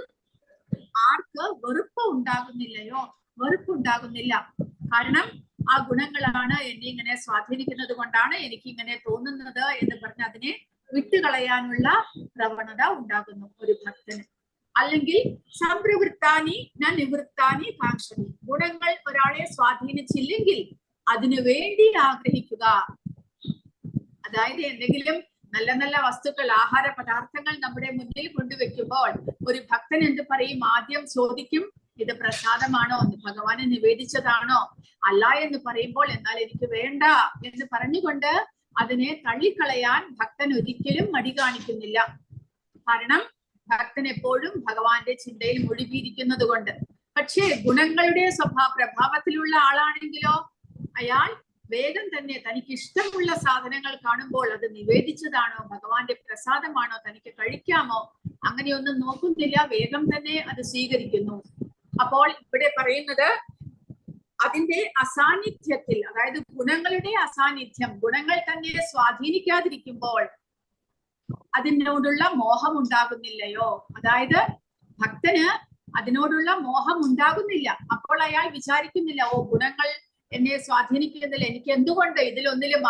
ആർക്ക് വെറുപ്പ് ഉണ്ടാകുന്നില്ലയോ? വെറുപ്പുണ്ടാകുന്നില്ല. കാരണം ആ ഗുണങ്ങളാണ് എന്നെ ഇങ്ങനെ സ്വാധീനിക്കുന്നത് കൊണ്ടാണ് എനിക്ക് ഇങ്ങനെ തോന്നുന്നത് എന്ന് പറഞ്ഞ് അതിനെ വിട്ടുകളയാനുള്ള പ്രവണത ഉണ്ടാകുന്നു ഒരു ഭക്തന്. അല്ലെങ്കിൽ സംപ്രവൃത്താനി ന നിവൃത്താനി കാംക്ഷതി, ഗുണങ്ങൾ ഒരാളെ സ്വാധീനിച്ചില്ലെങ്കിൽ അതിനു വേണ്ടി ആഗ്രഹിക്കുക. അതായത് എന്തെങ്കിലും നല്ല നല്ല വസ്തുക്കൾ, ആഹാര പദാർത്ഥങ്ങൾ നമ്മുടെ മുന്നിൽ കൊണ്ടുവെക്കുമ്പോൾ ഒരു ഭക്തൻ എന്ത് പറയും? ആദ്യം ചോദിക്കും, ഇത് പ്രസാദമാണോ, ഭഗവാന് നിവേദിച്ചതാണോ? അല്ല എന്ന് പറയുമ്പോൾ എന്നാൽ എനിക്ക് വേണ്ട എന്ന് പറഞ്ഞുകൊണ്ട് അതിനെ തള്ളിക്കളയാൻ ഭക്തൻ ഒരിക്കലും മടി കാണിക്കുന്നില്ല. കാരണം ഭക്തൻ എപ്പോഴും ഭഗവാന്റെ ചിന്തയിൽ മുഴുകിയിരിക്കുന്നത് കൊണ്ട്. പക്ഷേ ഗുണങ്ങളുടെ പ്രഭാവത്തിലുള്ള ആളാണെങ്കിലോ അയാൾ വേഗം തന്നെ തനിക്ക് ഇഷ്ടമുള്ള സാധനങ്ങൾ കാണുമ്പോൾ അത് നിവേദിച്ചതാണോ, ഭഗവാന്റെ പ്രസാദമാണോ, തനിക്ക് കഴിക്കാമോ, അങ്ങനെയൊന്നും നോക്കുന്നില്ല, വേഗം തന്നെ അത് സ്വീകരിക്കുന്നു. അപ്പോൾ ഇവിടെ പറയുന്നത് അതിന്റെ അസാന്നിധ്യത്തിൽ, അതായത് ഗുണങ്ങളുടെ അസാന്നിധ്യം, ഗുണങ്ങൾ തന്നെ സ്വാധീനിക്കാതിരിക്കുമ്പോൾ അതിനോടുള്ള മോഹം ഉണ്ടാകുന്നില്ലയോ? അതായത് ഭക്തന് അതിനോടുള്ള മോഹം ഉണ്ടാകുന്നില്ല. അപ്പോൾ അയാൾ വിചാരിക്കുന്നില്ല, ഓ ഗുണങ്ങൾ എന്നെ സ്വാധീനിക്കുന്നില്ല, എനിക്ക് എന്തുകൊണ്ട് ഇതിലൊന്നിലും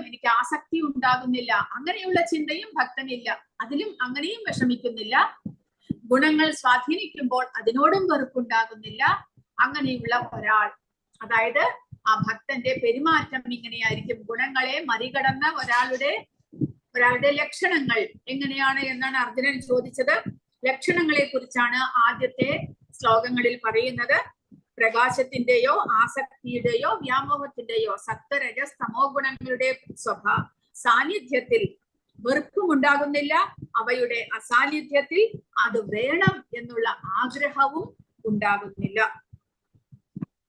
എനിക്ക് ആസക്തി ഉണ്ടാകുന്നില്ല, അങ്ങനെയുള്ള ചിന്തയും ഭക്തനില്ല. അതിലും അങ്ങനെയും വിഷമിക്കുന്നില്ല. ഗുണങ്ങൾ സ്വാധീനിക്കുമ്പോൾ അതിനോടും വെറുപ്പുണ്ടാകുന്നില്ല. അങ്ങനെയുള്ള ഒരാൾ, അതായത് ആ ഭക്തന്റെ പെരുമാറ്റം ഇങ്ങനെയായിരിക്കും. ഗുണങ്ങളെ മറികടന്ന ഒരാളുടെ ലക്ഷണങ്ങൾ എങ്ങനെയാണ് എന്നാണ് അർജുനൻ ചോദിച്ചത്. ലക്ഷണങ്ങളെ കുറിച്ചാണ് ആദ്യത്തെ ശ്ലോകങ്ങളിൽ പറയുന്നത്. പ്രകാശത്തിന്റെയോ ആസക്തിയുടെയോ വ്യാമോഹത്തിന്റെയോ സത്വരജസ് തമോ ഗുണങ്ങളുടെ സാന്നിധ്യത്തിൽ വെറുപ്പും ഉണ്ടാകുന്നില്ല. അവയുടെ അസാന്നിധ്യത്തിൽ അത് വേണം എന്നുള്ള ആഗ്രഹവും ഉണ്ടാകുന്നില്ല.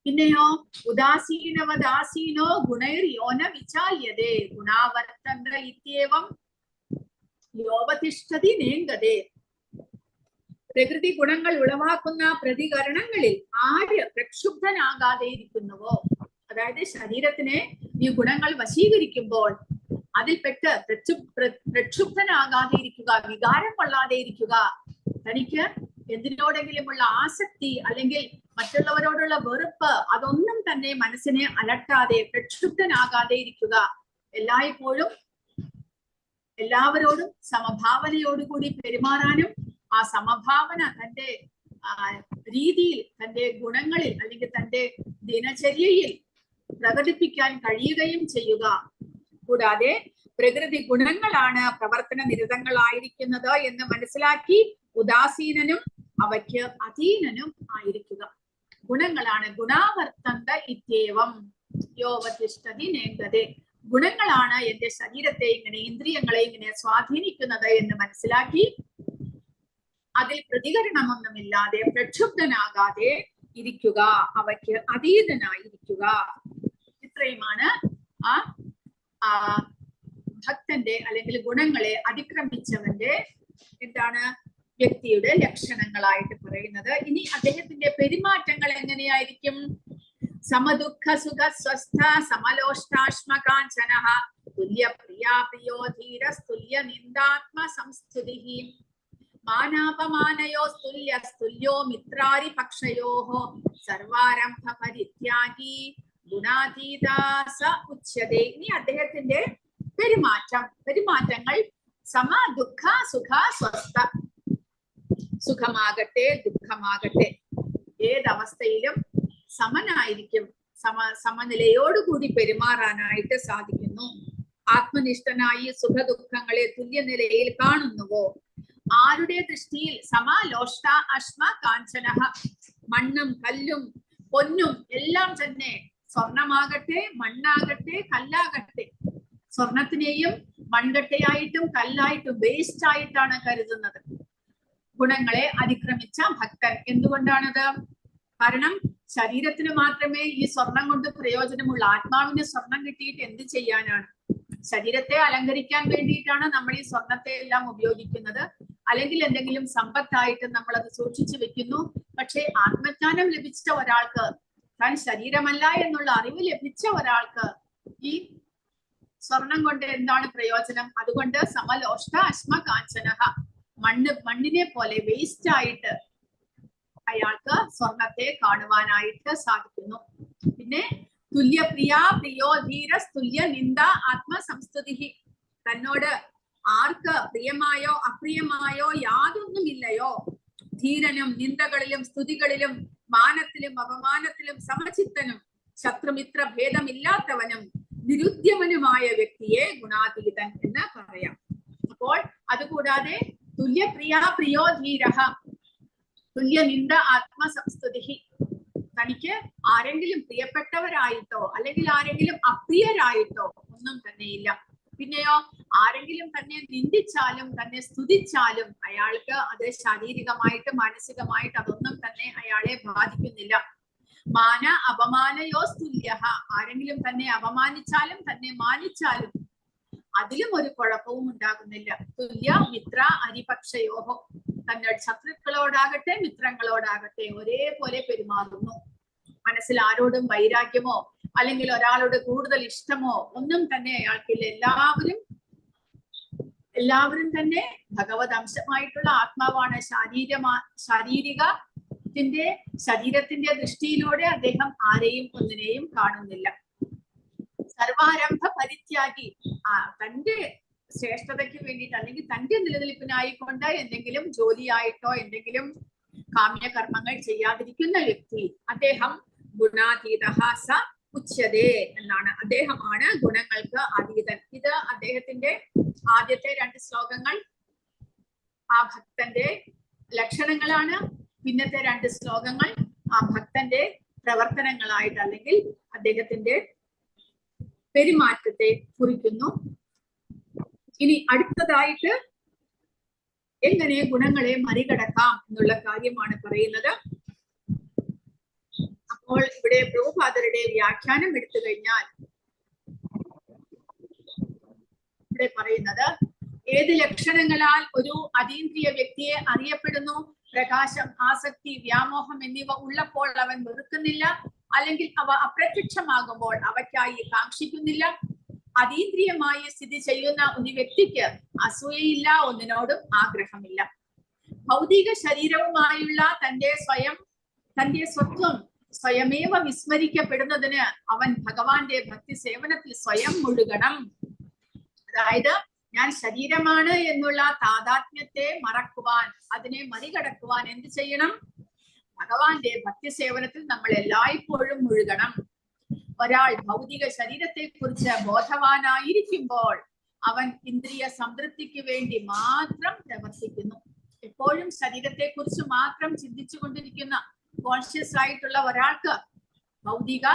പിന്നെയോ ഉദാസീനവദാസീനോ ഗുണൈർയോന വിചാല്യതേ ഗുണാവർത്തന്ത ഇത്യേവം യോവതിഷ്ഠതി നേംഗതേ. പ്രകൃതി ഗുണങ്ങൾ ഉളവാക്കുന്ന പ്രതികരണങ്ങളിൽ ആര് പ്രക്ഷുബ്ധനാകാതെ ഇരിക്കുന്നുവോ, അതായത് ശരീരത്തിനെ ഈ ഗുണങ്ങൾ വശീകരിക്കുമ്പോൾ അതിൽപ്പെട്ട് പ്രക്ഷുബ്ധനാകാതെ ഇരിക്കുക, വികാരം കൊള്ളാതെ ഇരിക്കുക, തനിക്ക് എന്തിനോടെങ്കിലുമുള്ള ആസക്തി അല്ലെങ്കിൽ മറ്റുള്ളവരോടുള്ള വെറുപ്പ് അതൊന്നും തന്നെ മനസ്സിനെ അലട്ടാതെ പ്രക്ഷുബ്ധനാകാതെ ഇരിക്കുക, എല്ലായ്പ്പോഴും എല്ലാവരോടും സമഭാവനയോടുകൂടി പെരുമാറാനും ആ സമഭാവന തന്റെ രീതിയിൽ, തന്റെ ഗുണങ്ങളിൽ അല്ലെങ്കിൽ തന്റെ ദിനചര്യയിൽ പ്രകടിപ്പിക്കാൻ കഴിയുകയും ചെയ്യുക. കൂടാതെ പ്രകൃതി ഗുണങ്ങളാണ് പ്രവർത്തന നിരതങ്ങളായിരിക്കുന്നത് എന്ന് മനസ്സിലാക്കി ഉദാസീനനും അവയ്ക്ക് അധീനനും ആയിരിക്കുക. ഗുണങ്ങളാണ് ഗുണാവർത്തന്ത ഇത്യേവം യോവതിഷ്ഠതി നേംഗതേ. ഗുണങ്ങളാണ് എന്റെ ശരീരത്തെ ഇങ്ങനെ, ഇന്ദ്രിയങ്ങളെ ഇങ്ങനെ സ്വാധീനിക്കുന്നത് എന്ന് മനസ്സിലാക്കി അതിൽ പ്രതികരണമൊന്നുമില്ലാതെ പ്രക്ഷുബ്ധനാകാതെ ഇരിക്കുക, അവയ്ക്ക് അതീതനായിരിക്കുക. ഇത്രയുമാണ് ആ ഭക്തന്റെ അല്ലെങ്കിൽ ഗുണങ്ങളെ അതിക്രമിച്ചവന്റെ വ്യക്തിയുടെ ലക്ഷണങ്ങളായിട്ട് പറയുന്നത്. ഇനി അദ്ദേഹത്തിന്റെ പെരുമാറ്റങ്ങൾ എങ്ങനെയായിരിക്കും? സമദുഃഖ സുഖ സ്വസ്ഥ സമലോഷ്ടാശ്മകാഞ്ചന തുല്യ പ്രിയാ പ്രിയോ ധീരസ്തുല്യ നിന്ദാത്മ സംസ്തുതി മാനാപമാനയോ സ്തുല്യോ മിത്രാരി പക്ഷയോഃ സർവാരംഭ പരിത്യാഗി ഗുണാതീതാസ ഉച്യതേ. ഇനി അദ്ദേഹത്തിന്റെ പെരുമാറ്റങ്ങൾ സമ ദുഃഖ സുഖ സ്വസ്ഥ, സുഖമാകട്ടെ ദുഃഖമാകട്ടെ ഏതവസ്ഥയിലും സമനായിരിക്കും, സമനിലയോടുകൂടി പെരുമാറാനായിട്ട് സാധിക്കുന്നു. ആത്മനിഷ്ഠനായി സുഖദുഃഖങ്ങളെ തുല്യനിലയിൽ കാണുന്നുവോ? ആരുടെ ദൃഷ്ടിയിൽ സമലോഷ്ട അശ്മ കാഞ്ചന, മണ്ണും കല്ലും പൊന്നും എല്ലാം തന്നെ, സ്വർണമാകട്ടെ മണ്ണാകട്ടെ കല്ലാകട്ടെ, സ്വർണത്തിനെയും മൺകട്ടയായിട്ടും കല്ലായിട്ടും വേസ്റ്റ് ആയിട്ടാണ് കരുതുന്നത് ഗുണങ്ങളെ അതിക്രമിച്ച ഭക്തൻ. എന്തുകൊണ്ടാണത്? കാരണം ശരീരത്തിന് മാത്രമേ ഈ സ്വർണം കൊണ്ട് പ്രയോജനമുള്ള, ആത്മാവിന് സ്വർണം കിട്ടിയിട്ട് എന്ത് ചെയ്യാനാണ്? ശരീരത്തെ അലങ്കരിക്കാൻ വേണ്ടിയിട്ടാണ് നമ്മൾ ഈ സ്വർണത്തെ എല്ലാം ഉപയോഗിക്കുന്നത്, അല്ലെങ്കിൽ എന്തെങ്കിലും സമ്പത്തായിട്ട് നമ്മൾ അത് സൂക്ഷിച്ചു വെക്കുന്നു. പക്ഷെ ആത്മജ്ഞാനം ലഭിച്ച ഒരാൾക്ക്, താൻ ശരീരമല്ല എന്നുള്ള അറിവ് ലഭിച്ച ഒരാൾക്ക് ഈ സ്വർണം കൊണ്ട് എന്താണ് പ്രയോജനം? അതുകൊണ്ട് സമലോഷ്ട അശ്മ കാഞ്ചന, മണ്ണിനെ പോലെ വേസ്റ്റ് ആയിട്ട് അയാൾക്ക് സ്വർണത്തെ കാണുവാനായിട്ട് സാധിക്കുന്നു. പിന്നെ തുല്യപ്രിയ പ്രിയോ ധീരസ് തുല്യ നിന്ദ ആത്മസംസ്തുതി, തന്നോട് ആർക്ക് പ്രിയമായോ അപ്രിയമായോ യാതൊന്നുമില്ലയോ, ധീരനും നിന്ദകളിലും സ്തുതികളിലും മാനത്തിലും അപമാനത്തിലും സമചിത്തനും, ശത്രുമിത്ര ഭേദമില്ലാത്തവനും നിരുദ്യമനുമായ വ്യക്തിയെ ഗുണാതീതൻ എന്ന് പറയാം. അപ്പോൾ അതുകൂടാതെ തുല്യപ്രിയ പ്രിയോ ധീരഃ തുല്യനിന്ദ ആത്മസംസ്തുതി, തനിക്ക് ആരെങ്കിലും പ്രിയപ്പെട്ടവരായിട്ടോ അല്ലെങ്കിൽ ആരെങ്കിലും അപ്രിയരായിട്ടോ ഒന്നും തന്നെയില്ല. പിന്നെയോ ആരെങ്കിലും തന്നെ നിന്ദിച്ചാലും തന്നെ സ്തുതിച്ചാലും അയാൾക്ക് അത് ശാരീരികമായിട്ട് മാനസികമായിട്ട് അതൊന്നും തന്നെ അയാളെ ബാധിക്കുന്നില്ല. മാന അപമാനയോ തുല്യഃ, ആരെങ്കിലും തന്നെ അപമാനിച്ചാലും തന്നെ മാനിച്ചാലും അതിലും ഒരു കുഴപ്പവും ഉണ്ടാകുന്നില്ല. തുല്യ മിത്ര അരിപക്ഷയോഹോ, തന്റെ ശത്രുക്കളോടാകട്ടെ മിത്രങ്ങളോടാകട്ടെ ഒരേപോലെ പെരുമാറുന്നു. മനസ്സിൽ ആരോടും വൈരാഗ്യമോ അല്ലെങ്കിൽ ഒരാളോട് കൂടുതൽ ഇഷ്ടമോ ഒന്നും തന്നെ അയാൾക്കില്ല. എല്ലാവരും തന്നെ ഭഗവത് അംശമായിട്ടുള്ള ആത്മാവാണ്. ശരീരത്തിന്റെ ദൃഷ്ടിയിലൂടെ അദ്ദേഹം ആരെയും ഒന്നിനെയും കാണുന്നില്ല. സർവാരംഭ പരിത്യാഗി, തന്റെ ശ്രേഷ്ഠതയ്ക്ക് വേണ്ടിയിട്ട് അല്ലെങ്കിൽ തന്റെ നിലനിൽപ്പിനായിക്കൊണ്ട് എന്തെങ്കിലും ജോലിയായിട്ടോ എന്തെങ്കിലും കാമ്യകർമ്മങ്ങൾ ചെയ്യാതിരിക്കുന്ന വ്യക്തി, അദ്ദേഹം ഗുണാതീതഃ സ ഉച്യതേ എന്നാണ്. അദ്ദേഹമാണ് ഗുണങ്ങൾക്ക് അതീതൻ. ഇത് അദ്ദേഹത്തിന്റെ ആദ്യത്തെ 2 ശ്ലോകങ്ങൾ ആ ഭക്തന്റെ ലക്ഷണങ്ങളാണ്. പിന്നത്തെ 2 ശ്ലോകങ്ങൾ ആ ഭക്തന്റെ പ്രവർത്തനങ്ങളായിട്ട് അല്ലെങ്കിൽ അദ്ദേഹത്തിന്റെ പെരുമാറ്റത്തെ കുറിക്കുന്നു. ഇനി അടുത്തതായിട്ട് എങ്ങനെ ഗുണങ്ങളെ മറികടക്കാം എന്നുള്ള കാര്യമാണ് പറയുന്നത്. അപ്പോൾ ഇവിടെ പ്രഭുപാദരുടെ വ്യാഖ്യാനം എടുത്തു കഴിഞ്ഞാൽ ഇവിടെ പറയുന്നത്, ഏത് ലക്ഷണങ്ങളാൽ ഒരു അതീന്ദ്രിയ വ്യക്തിയെ അറിയപ്പെടുന്നു? പ്രകാശം, ആസക്തി, വ്യാമോഹം എന്നിവ ഉള്ളപ്പോൾ അവൻ വെറുക്കുന്നില്ല, അല്ലെങ്കിൽ അവ അപ്രത്യക്ഷമാകുമ്പോൾ അവയ്ക്കായി കാക്ഷിക്കുന്നില്ല. അതീന്ദ്രിയമായി സ്ഥിതി ചെയ്യുന്ന ഒരു വ്യക്തിക്ക് അസൂയയില്ല, ഒന്നിനോടും ആഗ്രഹമില്ല. ഭൗതിക ശരീരവുമായുള്ള തന്റെ സ്വത്വം സ്വയമേവ വിസ്മരിക്കപ്പെടുന്നതിന് അവൻ ഭഗവാന്റെ ഭക്തി സേവനത്തിൽ സ്വയം മുഴുകണം. അതായത് ഞാൻ ശരീരമാണ് എന്നുള്ള താതാത്മ്യത്തെ മറക്കുവാൻ, അതിനെ മറികടക്കുവാൻ എന്ത് ചെയ്യണം? ഭഗവാന്റെ ഭക്തി സേവനത്തിൽ നമ്മൾ എല്ലായ്പ്പോഴും മുഴുകണം. ഒരാൾ ഭൗതിക ശരീരത്തെ കുറിച്ച് ബോധവാനായിരിക്കുമ്പോൾ അവൻ ഇന്ദ്രിയ സംതൃപ്തിക്ക് വേണ്ടി മാത്രം പ്രവർത്തിക്കുന്നു. എപ്പോഴും ശരീരത്തെ കുറിച്ച് മാത്രം ചിന്തിച്ചു കൊണ്ടിരിക്കുന്ന കോൺഷ്യസ് ആയിട്ടുള്ള ഒരാൾക്ക് ഭൗതിക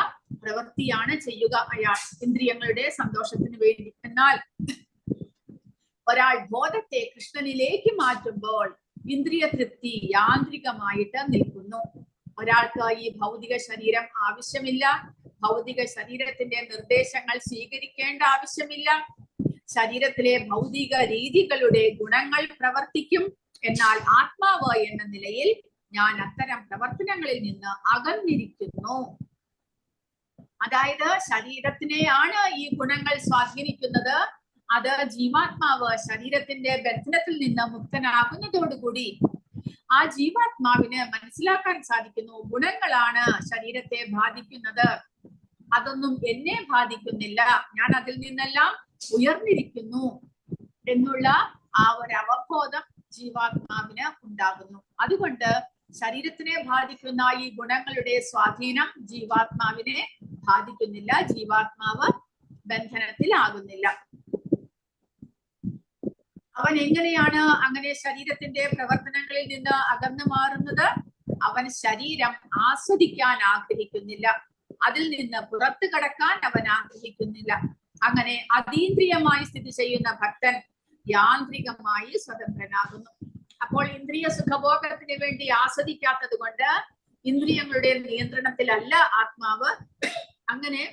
പ്രവൃത്തിയാണ് ചെയ്യുക അയാൾ ഇന്ദ്രിയങ്ങളുടെ സന്തോഷത്തിന് വേണ്ടി. എന്നാൽ ഒരാൾ ബോധത്തെ കൃഷ്ണനിലേക്ക് മാറ്റുമ്പോൾ ഇന്ദ്രിയ തൃപ്തി യാന്ത്രികമായിട്ട് നിൽക്കുന്നു. ഒരാൾക്ക് ഈ ഭൗതിക ശരീരം ആവശ്യമില്ല, ഭൗതിക ശരീരത്തിന്റെ നിർദ്ദേശങ്ങൾ സ്വീകരിക്കേണ്ട ആവശ്യമില്ല. ശരീരത്തിലെ ഭൗതിക രീതികളുടെ ഗുണങ്ങൾ പ്രവർത്തിക്കും. എന്നാൽ ആത്മാവ് എന്ന നിലയിൽ ഞാൻ അത്തരം പ്രവർത്തനങ്ങളിൽ നിന്ന് അകന്നിരിക്കുന്നു. അതായത് ശരീരത്തിനെയാണ് ഈ ഗുണങ്ങൾ സ്വാധീനിക്കുന്നത്. അത് ജീവാത്മാവ് ശരീരത്തിന്റെ ബന്ധനത്തിൽ നിന്ന് മുക്തനാകുന്നതോടുകൂടി ആ ജീവാത്മാവിന് മനസ്സിലാക്കാൻ സാധിക്കുന്നു, ഗുണങ്ങളാണ് ശരീരത്തെ ബാധിക്കുന്നത്, അതൊന്നും എന്നെ ബാധിക്കുന്നില്ല, ഞാൻ അതിൽ നിന്നെല്ലാം ഉയർന്നിരിക്കുന്നു എന്നുള്ള ആ ഒരു അവബോധം ജീവാത്മാവിന് ഉണ്ടാകുന്നു. അതുകൊണ്ട് ശരീരത്തിനെ ബാധിക്കുന്ന ഈ ഗുണങ്ങളുടെ സ്വാധീനം ജീവാത്മാവിനെ ബാധിക്കുന്നില്ല, ജീവാത്മാവ് ബന്ധനത്തിലാകുന്നില്ല. അവൻ എങ്ങനെയാണ് അങ്ങനെ ശരീരത്തിന്റെ പ്രവർത്തനങ്ങളിൽ നിന്ന് അകന്നു മാറുന്നത്? അവൻ ശരീരം ആസ്വദിക്കാൻ ആഗ്രഹിക്കുന്നില്ല, അതിൽ നിന്ന് പുറത്തു കടക്കാൻ അവൻ ആഗ്രഹിക്കുന്നില്ല. അങ്ങനെ അതീന്ദ്രിയമായി സ്ഥിതി ചെയ്യുന്ന ഭക്തൻ യാന്ത്രികമായി സ്വതന്ത്രനാകുന്നു. അപ്പോൾ ഇന്ദ്രിയ സുഖഭോഗത്തിന് വേണ്ടി ആസ്വദിക്കാത്തത് കൊണ്ട് ഇന്ദ്രിയങ്ങളുടെ നിയന്ത്രണത്തിലല്ല ആത്മാവ്. അങ്ങനെ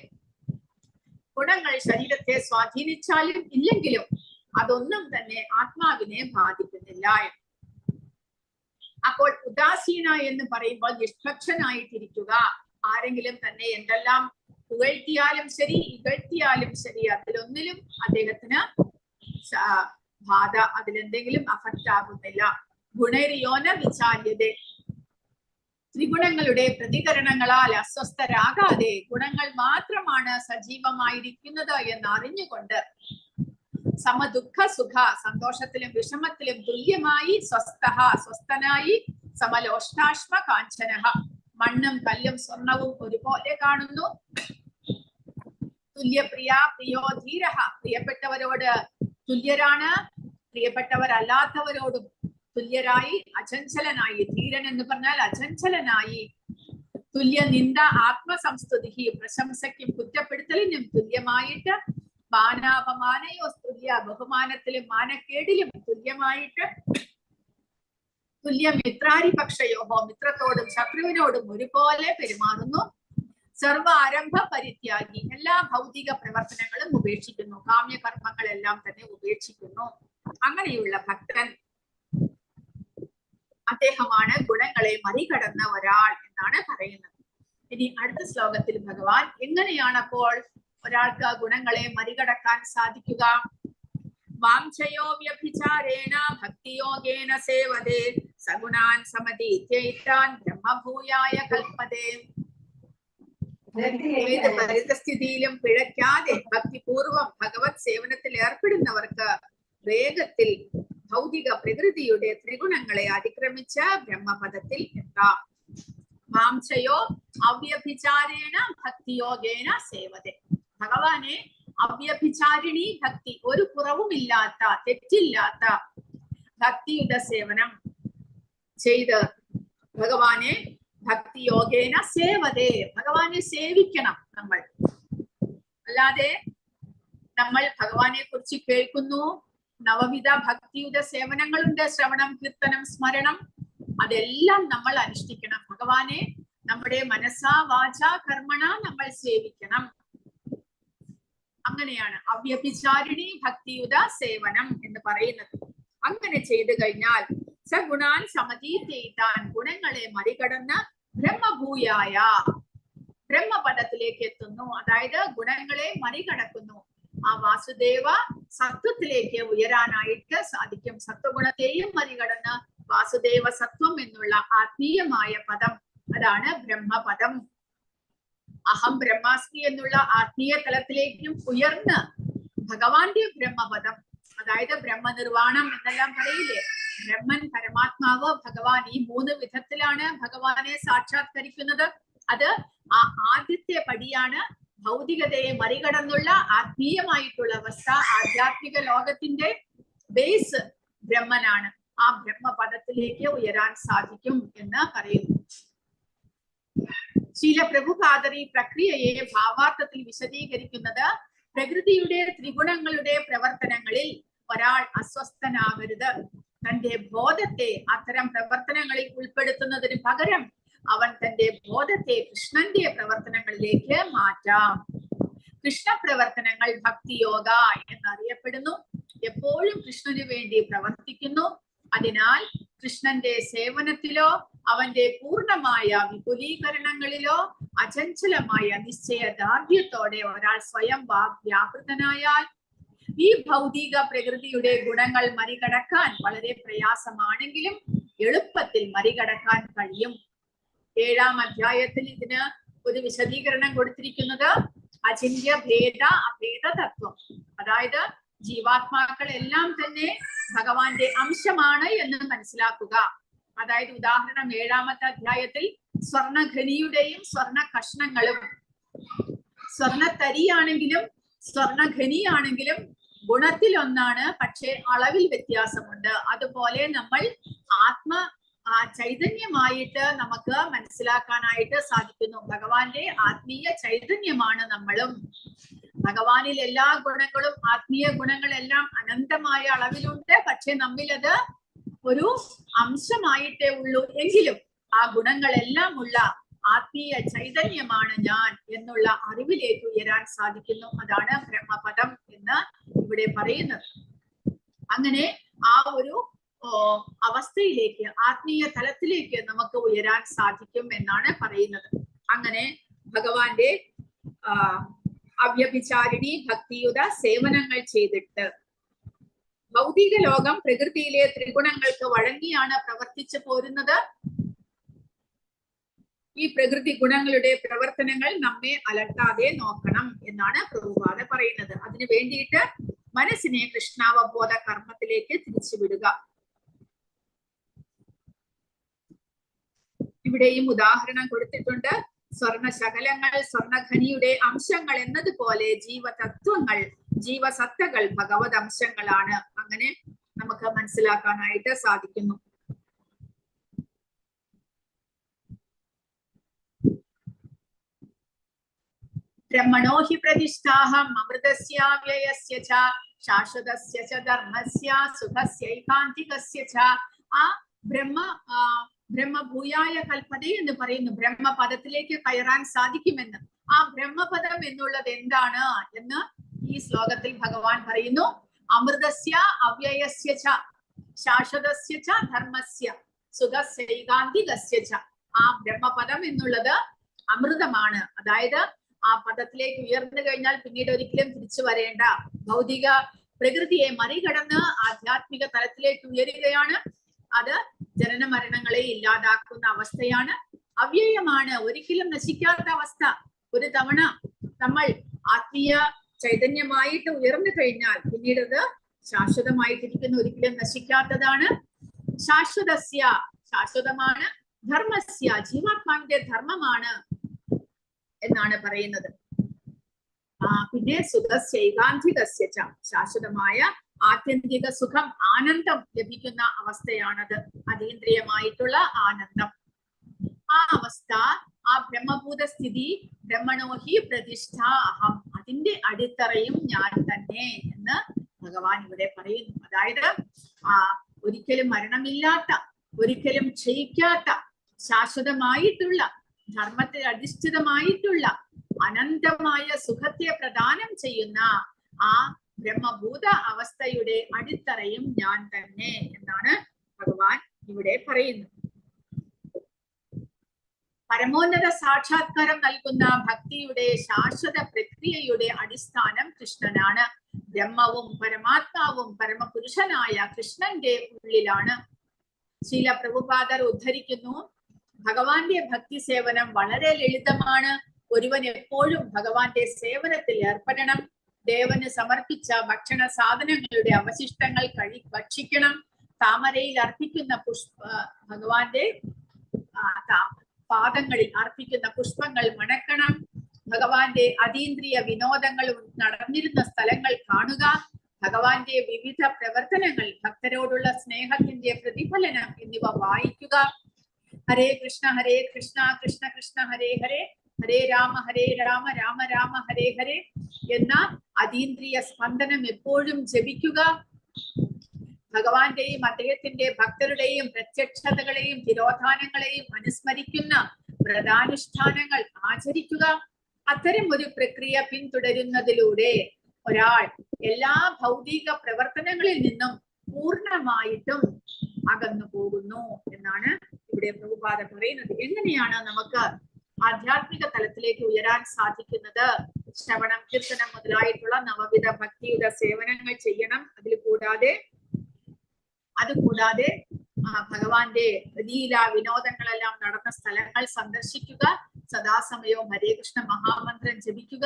ഗുണങ്ങൾ ശരീരത്തെ സ്വാധീനിച്ചാലും ഇല്ലെങ്കിലും അതൊന്നും തന്നെ ആത്മാവിനെ ബാധിക്കുന്നില്ല. അപ്പോൾ ഉദാസീന എന്ന് പറയുമ്പോൾ നിഷ്പക്ഷനായിട്ടിരിക്കുക. ആരെങ്കിലും തന്നെ എന്തെല്ലാം പുകഴ്ത്തിയാലും ശരി ഇകഴ്ത്തിയാലും ശരി അതിലൊന്നിലും അദ്ദേഹത്തിന് ബാധ, അതിലെന്തെങ്കിലും അഫക്റ്റ് ആകുന്നില്ല. ഗുണരിയോന വിചാല്യത, ത്രിഗുണങ്ങളുടെ പ്രതികരണങ്ങളാൽ അസ്വസ്ഥരാകാതെ ഗുണങ്ങൾ മാത്രമാണ് സജീവമായിരിക്കുന്നത് എന്ന് അറിഞ്ഞുകൊണ്ട് സമദുഃഖ സുഖ, സന്തോഷത്തിലും വിഷമത്തിലും തുല്യമായി സ്വസ്ഥനായി സമലോഷ്ടാശ്മ കാഞ്ചനഃ, മണ്ണും കല്ലും സ്വർണവും ഒരുപോലെ കാണുന്നു. തുല്യപ്രിയ പ്രിയോ ധീരഃ, പ്രിയപ്പെട്ടവരോട് തുല്യരാണ്, പ്രിയപ്പെട്ടവരല്ലാത്തവരോടും തുല്യരായി, അചഞ്ചലനായി. ധീരൻ എന്ന് പറഞ്ഞാൽ അചഞ്ചലനായി. തുല്യ നിന്ദ ആത്മസംസ്തുതി, പ്രശംസയ്ക്കും കുറ്റപ്പെടുത്തലിനും തുല്യമായിട്ട്. മാനാപമാനയോ തുല്യ, ബഹുമാനത്തിലും മാനക്കേടിലും തുല്യമായിട്ട്. തുല്യ മിത്രാരിപക്ഷയോഹോ, മിത്രത്തോടും ശത്രുവിനോടും ഒരുപോലെ പെരുമാറുന്നു. സർവ ആരംഭ പരിത്യാഗി, എല്ലാ ഭൗതിക പ്രവർത്തനങ്ങളും ഉപേക്ഷിക്കുന്നു, കാമ്യകർമ്മങ്ങളെല്ലാം തന്നെ ഉപേക്ഷിക്കുന്നു. അങ്ങനെയുള്ള ഭക്തൻ, അദ്ദേഹമാണ് ഗുണങ്ങളെ മറികടന്ന ഒരാൾ എന്നാണ് പറയുന്നത്. ഇനി അടുത്ത ശ്ലോകത്തിൽ ഭഗവാൻ എങ്ങനെയാണ് അപ്പോൾ ഒരാൾക്ക് ഗുണങ്ങളെ മറികടക്കാൻ സാധിക്കുക? വാംഛയോ വ്യഭിചാരേണ ഭക്തിയോഗേന സേവതേ സഗുണാൻ സമതീത്യൈതാൻ ബ്രഹ്മഭൂയായ കൽപ്പതേ. ഏത് പരിതസ്ഥിതിയിലും പിഴയ്ക്കാതെ ഭക്തിപൂർവം ഭഗവത് സേവനത്തിൽ ഏർപ്പെടുന്നവർക്ക് വേഗത്തിൽ ഭൗതിക പ്രകൃതിയുടെ ത്രിഗുണങ്ങളെ അതിക്രമിച്ച് ബ്രഹ്മപദത്തിൽ എത്താം. മാംസയോ അവ്യഭിചാരേണ ഭക്തിയോഗേന സേവതേ. ഭഗവാനെ അവ്യഭിചാരിണി ഭക്തി, ഒരു കുറവുമില്ലാത്ത, തെറ്റില്ലാത്ത ഭക്തിയുടെ സേവനം ചെയ്ത് ഭഗവാനെ ഭക്തിയോഗേന സേവതേ, ഭഗവാനെ സേവിക്കണം നമ്മൾ. അല്ലാതെ നമ്മൾ ഭഗവാനെ കുറിച്ച് കേൾക്കുന്നു, നവവിധ ഭക്തിയുടെ സേവനങ്ങളുണ്ട്, ശ്രവണം, കീർത്തനം, സ്മരണം, അതെല്ലാം നമ്മൾ അനുഷ്ഠിക്കണം. ഭഗവാനെ നമ്മുടെ മനസ്സാ വാചാ കർമ്മണ നമ്മൾ സേവിക്കണം. അങ്ങനെയാണ് അവ്യഭിചാരിണി ഭക്തിയുത സേവനം എന്ന് പറയുന്നത്. അങ്ങനെ ചെയ്തു കഴിഞ്ഞാൽ സഗുണാൻ സമതീത്യൈതാൻ, ഗുണങ്ങളെ മറികടന്ന് ബ്രഹ്മഭൂയായ, ബ്രഹ്മപദത്തിലേക്ക് എത്തുന്നു. അതായത് ഗുണങ്ങളെ മറികടക്കുന്നു. ആ വാസുദേവ സത്വത്തിലേക്ക് ഉയരാനായിട്ട് സാധിക്കും. സത്വഗുണത്തെയും മറികടന്ന് വാസുദേവ സത്വം എന്നുള്ള ആത്മീയമായ പദം, അതാണ് ബ്രഹ്മപദം. അഹം ബ്രഹ്മാസ്മി എന്നുള്ള ആത്മീയ തലത്തിലേക്കും ഉയർന്ന് ഭഗവാന്റെ ബ്രഹ്മപദം, അതായത് ബ്രഹ്മനിർവാണം എന്നെല്ലാം പറയില്ലേ, ബ്രഹ്മൻ, പരമാത്മാവ്, ഭഗവാൻ, ഈ മൂന്ന് വിധത്തിലാണ് ഭഗവാനെ സാക്ഷാത്കരിക്കുന്നത്. അത് ആ ആദ്യത്തെ പടിയാണ്. ഭൗതികതയെ മറികടന്നുള്ള ആത്മീയമായിട്ടുള്ള അവസ്ഥ, ആധ്യാത്മിക ലോകത്തിന്റെ ബേസ് ബ്രഹ്മനാണ്. ആ ബ്രഹ്മപദത്തിലേക്ക് ഉയരാൻ സാധിക്കും എന്ന് പറയുന്നു. ശീല പ്രഭുപാദർ ഈ പ്രക്രിയയെ ഭാവാർത്ഥത്തിൽ വിശദീകരിക്കുന്നത്, പ്രകൃതിയുടെ ത്രിഗുണങ്ങളുടെ പ്രവർത്തനങ്ങളിൽ ഒരാൾ അസ്വസ്ഥനാകരുത്. തന്റെ ബോധത്തെ അത്തരം പ്രവർത്തനങ്ങളിൽ ഉൾപ്പെടുത്തുന്നതിന് പകരം അവൻ തന്റെ ബോധത്തെ കൃഷ്ണന്റെ പ്രവർത്തനങ്ങളിലേക്ക് മാറ്റാം. കൃഷ്ണ പ്രവർത്തനങ്ങൾ ഭക്തിയോഗ എന്നറിയപ്പെടുന്നു. എപ്പോഴും കൃഷ്ണന് വേണ്ടി പ്രവർത്തിക്കുന്നു. അതിനാൽ കൃഷ്ണന്റെ സേവനത്തിലോ അവന്റെ പൂർണ്ണമായ വിപുലീകരണങ്ങളിലോ അചഞ്ചലമായ നിശ്ചയദാർഢ്യത്തോടെ ഒരാൾ സ്വയം വ്യാപൃതനായാൽ ഈ ഭൗതിക പ്രകൃതിയുടെ ഗുണങ്ങൾ മറികടക്കാൻ വളരെ പ്രയാസമാണെങ്കിലും എളുപ്പത്തിൽ മറികടക്കാൻ കഴിയും. 7-ാം അധ്യായത്തിൽ ഇതിന് ഒരു വിശദീകരണം കൊടുത്തിരിക്കുന്നത് അചിന്യ ഭേദ അഭേദ തത്വം, അതായത് ജീവാത്മാക്കൾ എല്ലാം തന്നെ ഭഗവാന്റെ അംശമാണ് എന്ന് മനസ്സിലാക്കുക. അതായത് ഉദാഹരണം 7-ാമത്തെ അധ്യായത്തിൽ സ്വർണഖനിയുടെയും സ്വർണ കഷ്ണങ്ങളും, സ്വർണത്തരിയാണെങ്കിലും സ്വർണഖനിയാണെങ്കിലും ഗുണത്തിൽ ഒന്നാണ്, പക്ഷെ അളവിൽ വ്യത്യാസമുണ്ട്. അതുപോലെ നമ്മൾ ചൈതന്യമായിട്ട് നമുക്ക് മനസ്സിലാക്കാനായിട്ട് സാധിക്കുന്നു. ഭഗവാന്റെ ആത്മീയ ചൈതന്യമാണ് നമ്മളും. ഭഗവാനിൽ എല്ലാ ഗുണങ്ങളും, ആത്മീയ ഗുണങ്ങളെല്ലാം അനന്തമായ അളവിലുണ്ട്. പക്ഷെ നമ്മിലത് ഒരു അംശമായിട്ടേ ഉള്ളൂ. എങ്കിലും ആ ഗുണങ്ങളെല്ലാം ഉള്ള ആത്മീയ ചൈതന്യമാണ് ഞാൻ എന്നുള്ള അറിവിലേക്ക് ഉയരാൻ സാധിക്കുന്നു. അതാണ് ബ്രഹ്മപദം എന്ന് ഇവിടെ പറയുന്നത്. അങ്ങനെ ആ ഒരു അവസ്ഥയിലേക്ക്, ആത്മീയ തലത്തിലേക്ക് നമുക്ക് ഉയരാൻ സാധിക്കും എന്നാണ് പറയുന്നത്. അങ്ങനെ ഭഗവാന്റെ അവ്യഭിചാരിണി ഭക്തിയുത സേവനങ്ങൾ ചെയ്തിട്ട് ഭൗതിക ലോകം പ്രകൃതിയിലെ ത്രിഗുണങ്ങൾക്ക് വഴങ്ങിയാണ് പ്രവർത്തിച്ചു പോരുന്നത്. ഈ പ്രകൃതി ഗുണങ്ങളുടെ പ്രവർത്തനങ്ങൾ നമ്മെ അലട്ടാതെ നോക്കണം എന്നാണ് പ്രഭുപാദ പറയുന്നത്. അതിനു വേണ്ടിയിട്ട് മനസ്സിനെ കൃഷ്ണാവബോധ കർമ്മത്തിലേക്ക് തിരിച്ചുവിടുക. ഇവിടെയും ഉദാഹരണം കൊടുത്തിട്ടുണ്ട്. സ്വർണ്ണ ശകലങ്ങൾ, സ്വർണ്ണഖനിയുടെ അംശങ്ങൾ എന്നതുപോലെ ജീവതത്വങ്ങൾ, ജീവസത്തകൾ ഭഗവത് അംശങ്ങളാണ്. അങ്ങനെ നമുക്ക് മനസ്സിലാക്കാനായിട്ട് സാധിക്കുന്നു. ബ്രഹ്മണോ ഹി പ്രതിഷ്ഠാഹം അമൃതസ്യാവ്യയസ്യ ച ശാശ്വതസ്യ ച ധർമ്മസ്യ സുഖസ്യൈകാന്തികസ്യ ച. ആ ബ്രഹ്മഭൂയായ കൽപ്പതേ എന്ന് പറയുന്നു. ബ്രഹ്മപദത്തിലേക്ക് കയറാൻ സാധിക്കുമെന്ന്. ആ ബ്രഹ്മപദം എന്നുള്ളത് എന്താണ് എന്ന് ഈ ശ്ലോകത്തിൽ ഭഗവാൻ പറയുന്നു. അമൃതസ്യ അവ്യയസ്യ ച ശാശ്വതസ്യ ച ധർമ്മസ്യ സുഖസ്യൈകാന്തികസ്യ ച. ആ ബ്രഹ്മപദം എന്നുള്ളത് അമൃതമാണ്. അതായത് ആ പദത്തിലേക്ക് ഉയർന്നു കഴിഞ്ഞാൽ പിന്നീട് ഒരിക്കലും തിരിച്ചു വരേണ്ട, ഭൗതിക പ്രകൃതിയെ മറികടന്ന് ആധ്യാത്മിക തലത്തിലേക്ക് ഉയരുകയാണ്. അത് ജനന മരണങ്ങളെ ഇല്ലാതാക്കുന്ന അവസ്ഥയാണ്. അവ്യയമാണ്, ഒരിക്കലും നശിക്കാത്ത അവസ്ഥ. ഒരു തവണ നമ്മൾ ആത്മീയ ചൈതന്യമായിട്ട് ഉയർന്നു കഴിഞ്ഞാൽ പിന്നീട് അത് ശാശ്വതമായിട്ടിരിക്കുന്ന, ഒരിക്കലും നശിക്കാത്തതാണ്. ശാശ്വതസ്യ ശാശ്വതമാണ്, ധർമ്മസ്യ ജീവാത്മാവിന്റെ ധർമ്മമാണ് എന്നാണ് പറയുന്നത്. പിന്നെ സുഖസ്യൈകാന്തികസ്യ ച ശാശ്വതമായ ആത്യന്തിക സുഖം, ആനന്ദം ലഭിക്കുന്ന അവസ്ഥയാണത്, അതീന്ദ്രിയമായിട്ടുള്ള ആനന്ദം. ആ അവസ്ഥ, ആ ബ്രഹ്മഭൂത സ്ഥിതി, ബ്രഹ്മണോഹി പ്രതിഷ്ഠ അഹം, അതിന്റെ അടിത്തറയും ഞാൻ തന്നെ എന്ന് ഭഗവാൻ ഇവിടെ പറയുന്നു. അതായത് ഒരിക്കലും മരണമില്ലാത്ത, ഒരിക്കലും ക്ഷയിക്കാത്ത, ശാശ്വതമായിട്ടുള്ള, ധർമ്മത്തിൽ അധിഷ്ഠിതമായിട്ടുള്ള അനന്തമായ സുഖത്തെ പ്രദാനം ചെയ്യുന്ന ആ ബ്രഹ്മഭൂത അവസ്ഥയുടെ അടിത്തറയും ഞാൻ തന്നെ എന്നാണ് ഭഗവാൻ ഇവിടെ പറയുന്നത്. പരമോന്നത സാക്ഷാത്കാരം നൽകുന്ന ഭക്തിയുടെ ശാശ്വത പ്രക്രിയയുടെ അടിസ്ഥാനം കൃഷ്ണനാണ്. ബ്രഹ്മവും പരമാത്മാവും പരമപുരുഷനായ കൃഷ്ണന്റെ ഉള്ളിലാണ്. ശ്രീല പ്രഭുപാദർ ഉദ്ധരിക്കുന്നു, ഭഗവാന്റെ ഭക്തി സേവനം വളരെ ലളിതമാണ്. ഒരുവൻ എപ്പോഴും ഭഗവാന്റെ സേവനത്തിൽ ഏർപ്പെടണം. ദേവന് സമർപ്പിച്ച ഭക്ഷണ സാധനങ്ങളുടെ അവശിഷ്ടങ്ങൾ ഭക്ഷിക്കണം. താമരയിൽ അർപ്പിക്കുന്ന ഭഗവാന്റെ പാദങ്ങളിൽ അർപ്പിക്കുന്ന പുഷ്പങ്ങൾ മണക്കണം. ഭഗവാന്റെ അതീന്ദ്രിയ വിനോദങ്ങൾ നടന്നിരുന്ന സ്ഥലങ്ങൾ കാണുക. ഭഗവാന്റെ വിവിധ പ്രവർത്തനങ്ങൾ, ഭക്തരോടുള്ള സ്നേഹത്തിന്റെ പ്രതിഫലനം എന്നിവ വായിക്കുക. ഹരേ കൃഷ്ണ കൃഷ്ണ കൃഷ്ണ ഹരേ ഹരേ, ഹരേ രാമ രാമ രാമ ഹരേ ഹരേ എന്ന അതീന്ദ്രിയ സ്പന്ദനം എപ്പോഴും ജപിക്കുക. ഭഗവാന്റെയും അദ്ദേഹത്തിന്റെ ഭക്തരുടെയും പ്രത്യക്ഷതകളെയും തിരോധാനങ്ങളെയും അനുസ്മരിക്കുന്ന വ്രതാനുഷ്ഠാനങ്ങൾ ആചരിക്കുക. അത്തരം ഒരു പ്രക്രിയ പിന്തുടരുന്നതിലൂടെ ഒരാൾ എല്ലാ ഭൗതിക പ്രവർത്തനങ്ങളിൽ നിന്നും പൂർണ്ണമായിട്ടും അകന്നു പോകുന്നു എന്നാണ് ഇവിടെ പ്രഭുപാദ പറയുന്നത്. എങ്ങനെയാണ് നമുക്ക് ആധ്യാത്മിക തലത്തിലേക്ക് ഉയരാൻ സാധിക്കുന്നത്? ശ്രവണം, കീർത്തനം മുതലായിട്ടുള്ള നവവിധ ഭക്തിയുടെ സേവനങ്ങൾ ചെയ്യണം. അതുകൂടാതെ ഭഗവാന്റെ ലീല വിനോദങ്ങളെല്ലാം നടന്ന സ്ഥലങ്ങൾ സന്ദർശിക്കുക. സദാസമയവും ഹരേ കൃഷ്ണ മഹാമന്ത്രം ജപിക്കുക.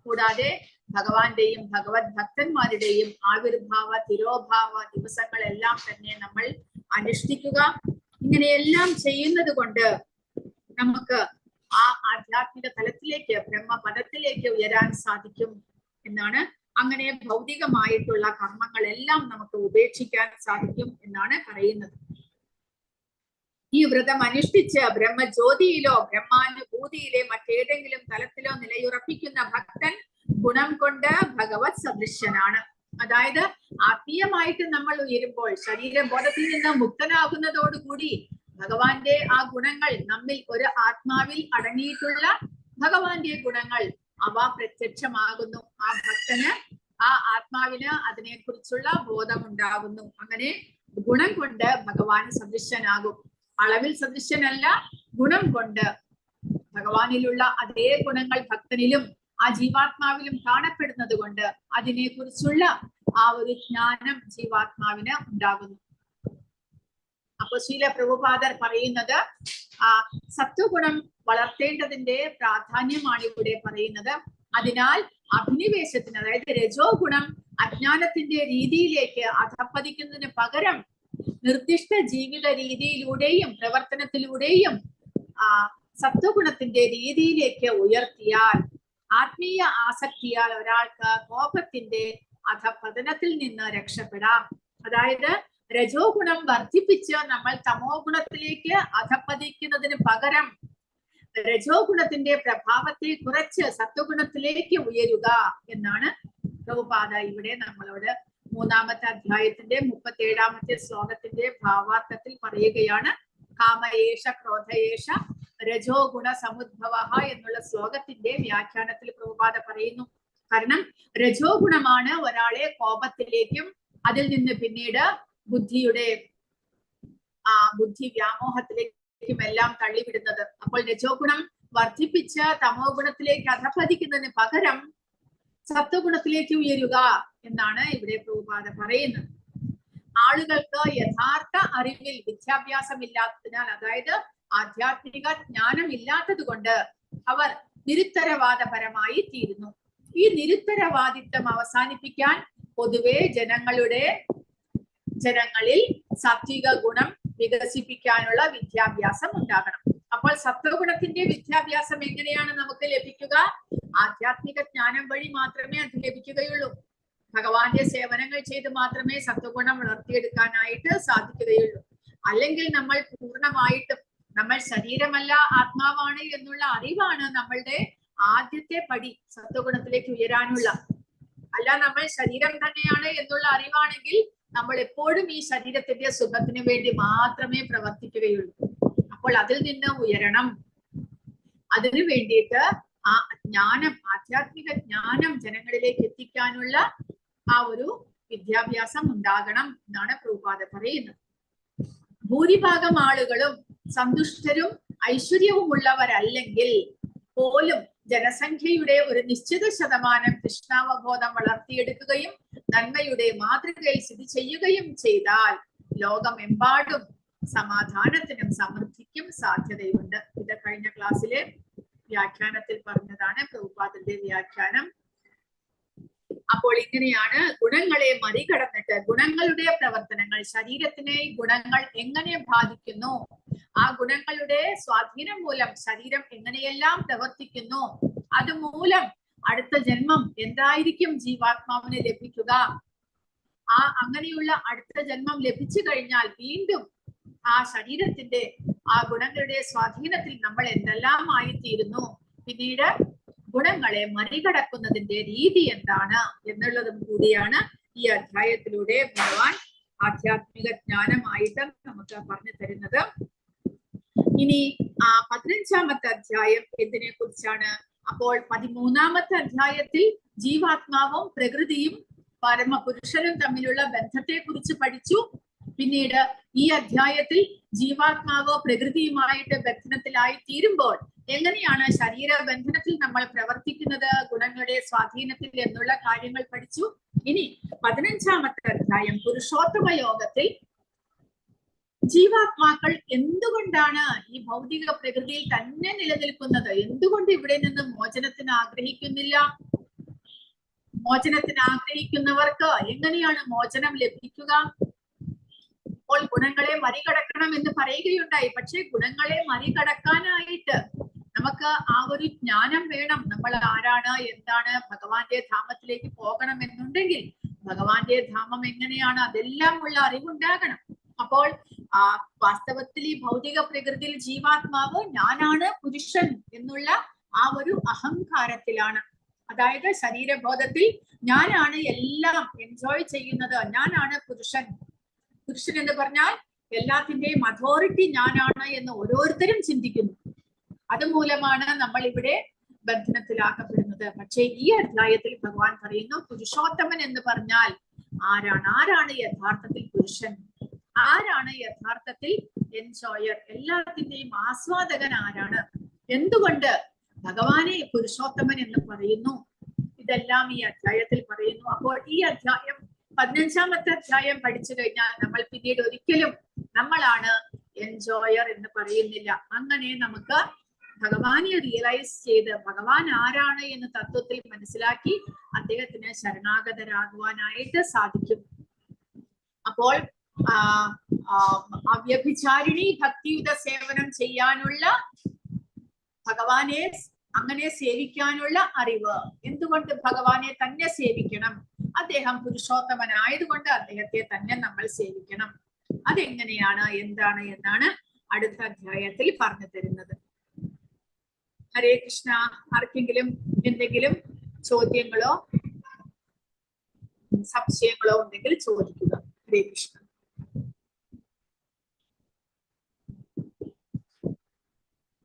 കൂടാതെ ഭഗവാന്റെയും ഭഗവത് ഭക്തന്മാരുടെയും ആവിർഭാവ തിരോഭാവ ദിവസങ്ങളെല്ലാം തന്നെ നമ്മൾ അനുഷ്ഠിക്കുക. ഇങ്ങനെയെല്ലാം ചെയ്യുന്നത് കൊണ്ട് നമുക്ക് ആ ആധ്യാത്മിക തലത്തിലേക്ക്, ബ്രഹ്മപദത്തിലേക്ക് ഉയരാൻ സാധിക്കും എന്നാണ്. അങ്ങനെ ഭൗതികമായിട്ടുള്ള കർമ്മങ്ങളെല്ലാം നമുക്ക് ഉപേക്ഷിക്കാൻ സാധിക്കും എന്നാണ് പറയുന്നത്. ഈ വ്രതം അനുഷ്ഠിച്ച് ബ്രഹ്മജ്യോതിയിലോ ബ്രഹ്മാനുഭൂതിയിലെ മറ്റേതെങ്കിലും തലത്തിലോ നിലയുറപ്പിക്കുന്ന ഭക്തൻ ഗുണം കൊണ്ട് ഭഗവത് സദൃശ്യനാണ്. അതായത് ആത്മീയമായിട്ട് നമ്മൾ ഉയരുമ്പോൾ, ശരീരബോധത്തിൽ നിന്ന് മുക്തനാകുന്നതോടുകൂടി ഭഗവാന്റെ ആ ഗുണങ്ങൾ നമ്മിൽ, ഒരു ആത്മാവിൽ അടങ്ങിയിട്ടുള്ള ഭഗവാന്റെ ഗുണങ്ങൾ അവ പ്രത്യക്ഷമാകുന്നു. ആ ഭക്തന്, ആ ആത്മാവിന് അതിനെക്കുറിച്ചുള്ള ബോധമുണ്ടാകുന്നു. അങ്ങനെ ഗുണം കൊണ്ട് ഭഗവാൻ സദൃശ്യനാകും. അളവിൽ സദൃശ്യനല്ല, ഗുണം കൊണ്ട് ഭഗവാനിലുള്ള അതേ ഗുണങ്ങൾ ഭക്തനിലും ആ ജീവാത്മാവിലും കാണപ്പെടുന്നത് കൊണ്ട് അതിനെക്കുറിച്ചുള്ള ആ ഒരു ജ്ഞാനം ജീവാത്മാവിന് ഉണ്ടാകുന്നു. അപ്പൊ ശ്രീല പ്രഭുപാദർ പറയുന്നത് സത്വഗുണം വളർത്തേണ്ടതിന്റെ പ്രാധാന്യമാണ് ഇവിടെ പറയുന്നത്. അതിനാൽ അഭിനിവേശത്തിന്, അതായത് രജോ ഗുണം അജ്ഞാനത്തിന്റെ രീതിയിലേക്ക് അധപ്പതിക്കുന്നതിന് പകരം നിർദ്ദിഷ്ട ജീവിത രീതിയിലൂടെയും പ്രവർത്തനത്തിലൂടെയും സത്വഗുണത്തിന്റെ രീതിയിലേക്ക് ഉയർത്തിയാൽ, ആത്മീയ ആസക്തിയാൽ ഒരാൾക്ക് കോപത്തിന്റെ അധപതനത്തിൽ നിന്ന് രക്ഷപ്പെടാം. അതായത് രജോ ഗുണം വർദ്ധിപ്പിച്ച് നമ്മൾ തമോ ഗുണത്തിലേക്ക് അധപ്പതിക്കുന്നതിന് പകരം രജോ ഗുണത്തിന്റെ പ്രഭാവത്തെ കുറച്ച് സത്വഗുണത്തിലേക്ക് ഉയരുക എന്നാണ് പ്രഭുപാദ ഇവിടെ നമ്മളോട് 3-ാമത്തെ അധ്യായത്തിന്റെ 37-ാമത്തെ ശ്ലോകത്തിന്റെ ഭാവാർത്ഥത്തിൽ പറയുകയാണ്. കാമയേഷ ക്രോധയേഷ രജോ ഗുണ സമുദ്ഭവ എന്നുള്ള ശ്ലോകത്തിന്റെ വ്യാഖ്യാനത്തിൽ പ്രഭുപാദ പറയുന്നു. കാരണം രജോ ഗുണമാണ് ഒരാളെ കോപത്തിലേക്കും അതിൽ നിന്ന് പിന്നീട് ബുദ്ധി വ്യാമോഹത്തിലേക്കും എല്ലാം തള്ളിവിടുന്നത്. അപ്പോൾ രജോ ഗുണം വർദ്ധിപ്പിച്ച് തമോ ഗുണത്തിലേക്ക് അധപ്പതിക്കുന്നതിന് പകരം സത്വഗുണത്തിലേക്ക് ഉയരുക എന്നാണ് ഇവിടെ പ്രഭുപാദ പറയുന്നത്. ആളുകൾക്ക് യഥാർത്ഥ അറിവിൽ വിദ്യാഭ്യാസം ഇല്ലാത്തതിനാൽ, അതായത് ആധ്യാത്മിക ജ്ഞാനം ഇല്ലാത്തത് കൊണ്ട് അവർ നിരുത്തരവാദപരമായി തീരുന്നു. ഈ നിരുത്തരവാദിത്വം അവസാനിപ്പിക്കാൻ പൊതുവെ ജനങ്ങളിൽ സാത്വിക ഗുണം വികസിപ്പിക്കാനുള്ള വിദ്യാഭ്യാസം ഉണ്ടാകണം. അപ്പോൾ സത്വഗുണത്തിന്റെ വിദ്യാഭ്യാസം എങ്ങനെയാണ് നമുക്ക് ലഭിക്കുക? ആധ്യാത്മിക ജ്ഞാനം വഴി മാത്രമേ അത് ലഭിക്കുകയുള്ളൂ. ഭഗവാന്റെ സേവനങ്ങൾ ചെയ്ത് മാത്രമേ സത്വഗുണം വളർത്തിയെടുക്കാനായിട്ട് സാധിക്കുകയുള്ളൂ. അല്ലെങ്കിൽ നമ്മൾ പൂർണ്ണമായിട്ടും നമ്മൾ ശരീരമല്ല ആത്മാവാണ് എന്നുള്ള അറിവാണ് നമ്മളുടെ ആദ്യത്തെ പടി സത്വഗുണത്തിലേക്ക് ഉയരാനുള്ള. അല്ല നമ്മൾ ശരീരം തന്നെയാണ് എന്നുള്ള അറിവാണെങ്കിൽ നമ്മൾ എപ്പോഴും ഈ ശരീരത്തിന്റെ സുഖത്തിന് വേണ്ടി മാത്രമേ പ്രവർത്തിക്കുകയുള്ളൂ. അപ്പോൾ അതിൽ നിന്ന് ഉയരണം. അതിനു വേണ്ടിയിട്ട് ആ ജ്ഞാനം, ആധ്യാത്മിക ജ്ഞാനം ജനങ്ങളിലേക്ക് എത്തിക്കാനുള്ള ആ ഒരു വിദ്യാഭ്യാസം ഉണ്ടാകണം എന്നാണ് പ്രഭുപാദ പറയുന്നത്. ഭൂരിഭാഗം ആളുകളും സന്തുഷ്ടരും ഐശ്വര്യവും ഉള്ളവരല്ലെങ്കിൽ പോലും ജനസംഖ്യയുടെ ഒരു നിശ്ചിത ശതമാനം കൃഷ്ണാവബോധം വളർത്തിയെടുക്കുകയും നന്മയുടെ മാതൃകയിൽ സ്ഥിതി ചെയ്യുകയും ചെയ്താൽ ലോകമെമ്പാടും സമാധാനത്തിനും സമൃദ്ധിക്കും സാധ്യതയുണ്ട്. ഇത് കഴിഞ്ഞ ക്ലാസ്സിലെ വ്യാഖ്യാനത്തിൽ പറഞ്ഞതാണ്, പ്രഭുപാദന്റെ വ്യാഖ്യാനം. അപ്പോൾ ഇങ്ങനെയാണ് ഗുണങ്ങളെ മറികടന്നിട്ട് ഗുണങ്ങളുടെ പ്രവർത്തനങ്ങൾ, ശരീരത്തിനെ ഗുണങ്ങൾ എങ്ങനെ ബാധിക്കുന്നു, ആ ഗുണങ്ങളുടെ സ്വാധീനം മൂലം ശരീരം എങ്ങനെയെല്ലാം പ്രവർത്തിക്കുന്നു, അതുമൂലം അടുത്ത ജന്മം എന്തായിരിക്കും ജീവാത്മാവിന് ലഭിക്കുക, അങ്ങനെയുള്ള അടുത്ത ജന്മം ലഭിച്ചു കഴിഞ്ഞാൽ വീണ്ടും ആ ശരീരത്തിന്റെ ആ ഗുണങ്ങളുടെ സ്വാധീനത്തിൽ നമ്മൾ എന്തെല്ലാം ആയിത്തീരുന്നു, പിന്നീട് ഗുണങ്ങളെ മറികടക്കുന്നതിന്റെ രീതി എന്താണ് എന്നുള്ളതും കൂടിയാണ് ഈ അധ്യായത്തിലൂടെ ഭഗവാൻ ആധ്യാത്മിക ജ്ഞാനമായിട്ട് നമുക്ക് പറഞ്ഞു തരുന്നത്. ഇനി 15-ാമത്തെ അധ്യായം എന്തിനെ കുറിച്ചാണ്? അപ്പോൾ 13-ാമത്തെ അധ്യായത്തിൽ ജീവാത്മാവും പ്രകൃതിയും പരമപുരുഷനും തമ്മിലുള്ള ബന്ധത്തെ കുറിച്ച് പഠിച്ചു. പിന്നീട് ഈ അധ്യായത്തിൽ ജീവാത്മാവ് പ്രകൃതിയുമായിട്ട് ബന്ധനത്തിലായി തീരുമ്പോൾ എങ്ങനെയാണ് ശരീരബന്ധനത്തിൽ നമ്മൾ പ്രവർത്തിക്കുന്നത് ഗുണങ്ങളുടെ സ്വാധീനത്തിൽ എന്നുള്ള കാര്യങ്ങൾ പഠിച്ചു. ഇനി 15-ാമത്തെ അധ്യായം പുരുഷോത്തമ യോഗത്തിൽ ജീവാത്മാക്കൾ എന്തുകൊണ്ടാണ് ഈ ഭൗതിക പ്രകൃതിയിൽ തന്നെ നിലനിൽക്കുന്നത്, എന്തുകൊണ്ട് ഇവിടെ നിന്ന് മോചനത്തിന് ആഗ്രഹിക്കുന്നില്ല, മോചനത്തിന് ആഗ്രഹിക്കുന്നവർക്ക് എങ്ങനെയാണ് മോചനം ലഭിക്കുക? അപ്പോൾ ഗുണങ്ങളെ മറികടക്കണം എന്ന് പറയുകയുണ്ടായി. പക്ഷെ ഗുണങ്ങളെ മറികടക്കാനായിട്ട് നമുക്ക് ആ ഒരു ജ്ഞാനം വേണം. നമ്മൾ ആരാണ്, എന്താണ്, ഭഗവാന്റെ ധാമത്തിലേക്ക് പോകണം എന്നുണ്ടെങ്കിൽ ഭഗവാന്റെ ധാമം എങ്ങനെയാണ്, അതെല്ലാം ഉള്ള അറിവുണ്ടാകണം. അപ്പോൾ വാസ്തവത്തിൽ ഈ ഭൗതിക പ്രകൃതിയിൽ ജീവാത്മാവ് ഞാനാണ് പുരുഷൻ എന്നുള്ള ആ ഒരു അഹങ്കാരത്തിലാണ്. അതായത് ശരീരബോധത്തിൽ ഞാനാണ് എല്ലാം എൻജോയ് ചെയ്യുന്നത്, ഞാനാണ് പുരുഷൻ. പുരുഷൻ എന്ന് പറഞ്ഞാൽ എല്ലാത്തിന്റെയും അതോറിറ്റി ഞാനാണ് എന്ന് ഓരോരുത്തരും ചിന്തിക്കുന്നു. അതുമൂലമാണ് നമ്മൾ ഇവിടെ ബന്ധനത്തിലാക്കപ്പെടുന്നത്. പക്ഷേ ഈ അധ്യായത്തിൽ ഭഗവാൻ പറയുന്നു പുരുഷോത്തമൻ എന്ന് പറഞ്ഞാൽ ആരാണ് യഥാർത്ഥത്തിൽ പുരുഷൻ, ആരാണ് യഥാർത്ഥത്തിൽ എൻജോയർ, എല്ലാത്തിന്റെയും ആസ്വാദകൻ ആരാണ്, എന്തുകൊണ്ട് ഭഗവാനെ പുരുഷോത്തമൻ എന്ന് പറയുന്നു, ഇതെല്ലാം ഈ അധ്യായത്തിൽ പറയുന്നു. അപ്പോൾ ഈ അധ്യായം 15-ാമത്തെ അധ്യായം പഠിച്ചു കഴിഞ്ഞാൽ നമ്മൾ പിന്നീട് ഒരിക്കലും നമ്മളാണ് എൻജോയർ എന്ന് പറയുന്നില്ല. അങ്ങനെ നമുക്ക് ഭഗവാനെ റിയലൈസ് ചെയ്ത് ഭഗവാൻ ആരാണ് എന്ന് തത്വത്തിൽ മനസ്സിലാക്കി അദ്ദേഹത്തിന് ശരണാഗതരാകുവാനായിട്ട് സാധിക്കും. അപ്പോൾ അവ്യഭിചാരിണി ഭക്തിയുത സേവനം ചെയ്യാനുള്ള ഭഗവാനെ അങ്ങനെ സേവിക്കാനുള്ള അറിവ്. എന്തുകൊണ്ട് ഭഗവാനെ തന്നെ സേവിക്കണം? അദ്ദേഹം പുരുഷോത്തമനായതുകൊണ്ട് അദ്ദേഹത്തെ തന്നെ നമ്മൾ സേവിക്കണം. അതെങ്ങനെയാണ്, എന്താണ് എന്നാണ് അടുത്ത അധ്യായത്തിൽ പറഞ്ഞു തരുന്നത്. ഹരേ കൃഷ്ണ. ആർക്കെങ്കിലും എന്തെങ്കിലും ചോദ്യങ്ങളോ സംശയങ്ങളോ ഉണ്ടെങ്കിൽ ചോദിക്കുക. ഹരേ കൃഷ്ണ.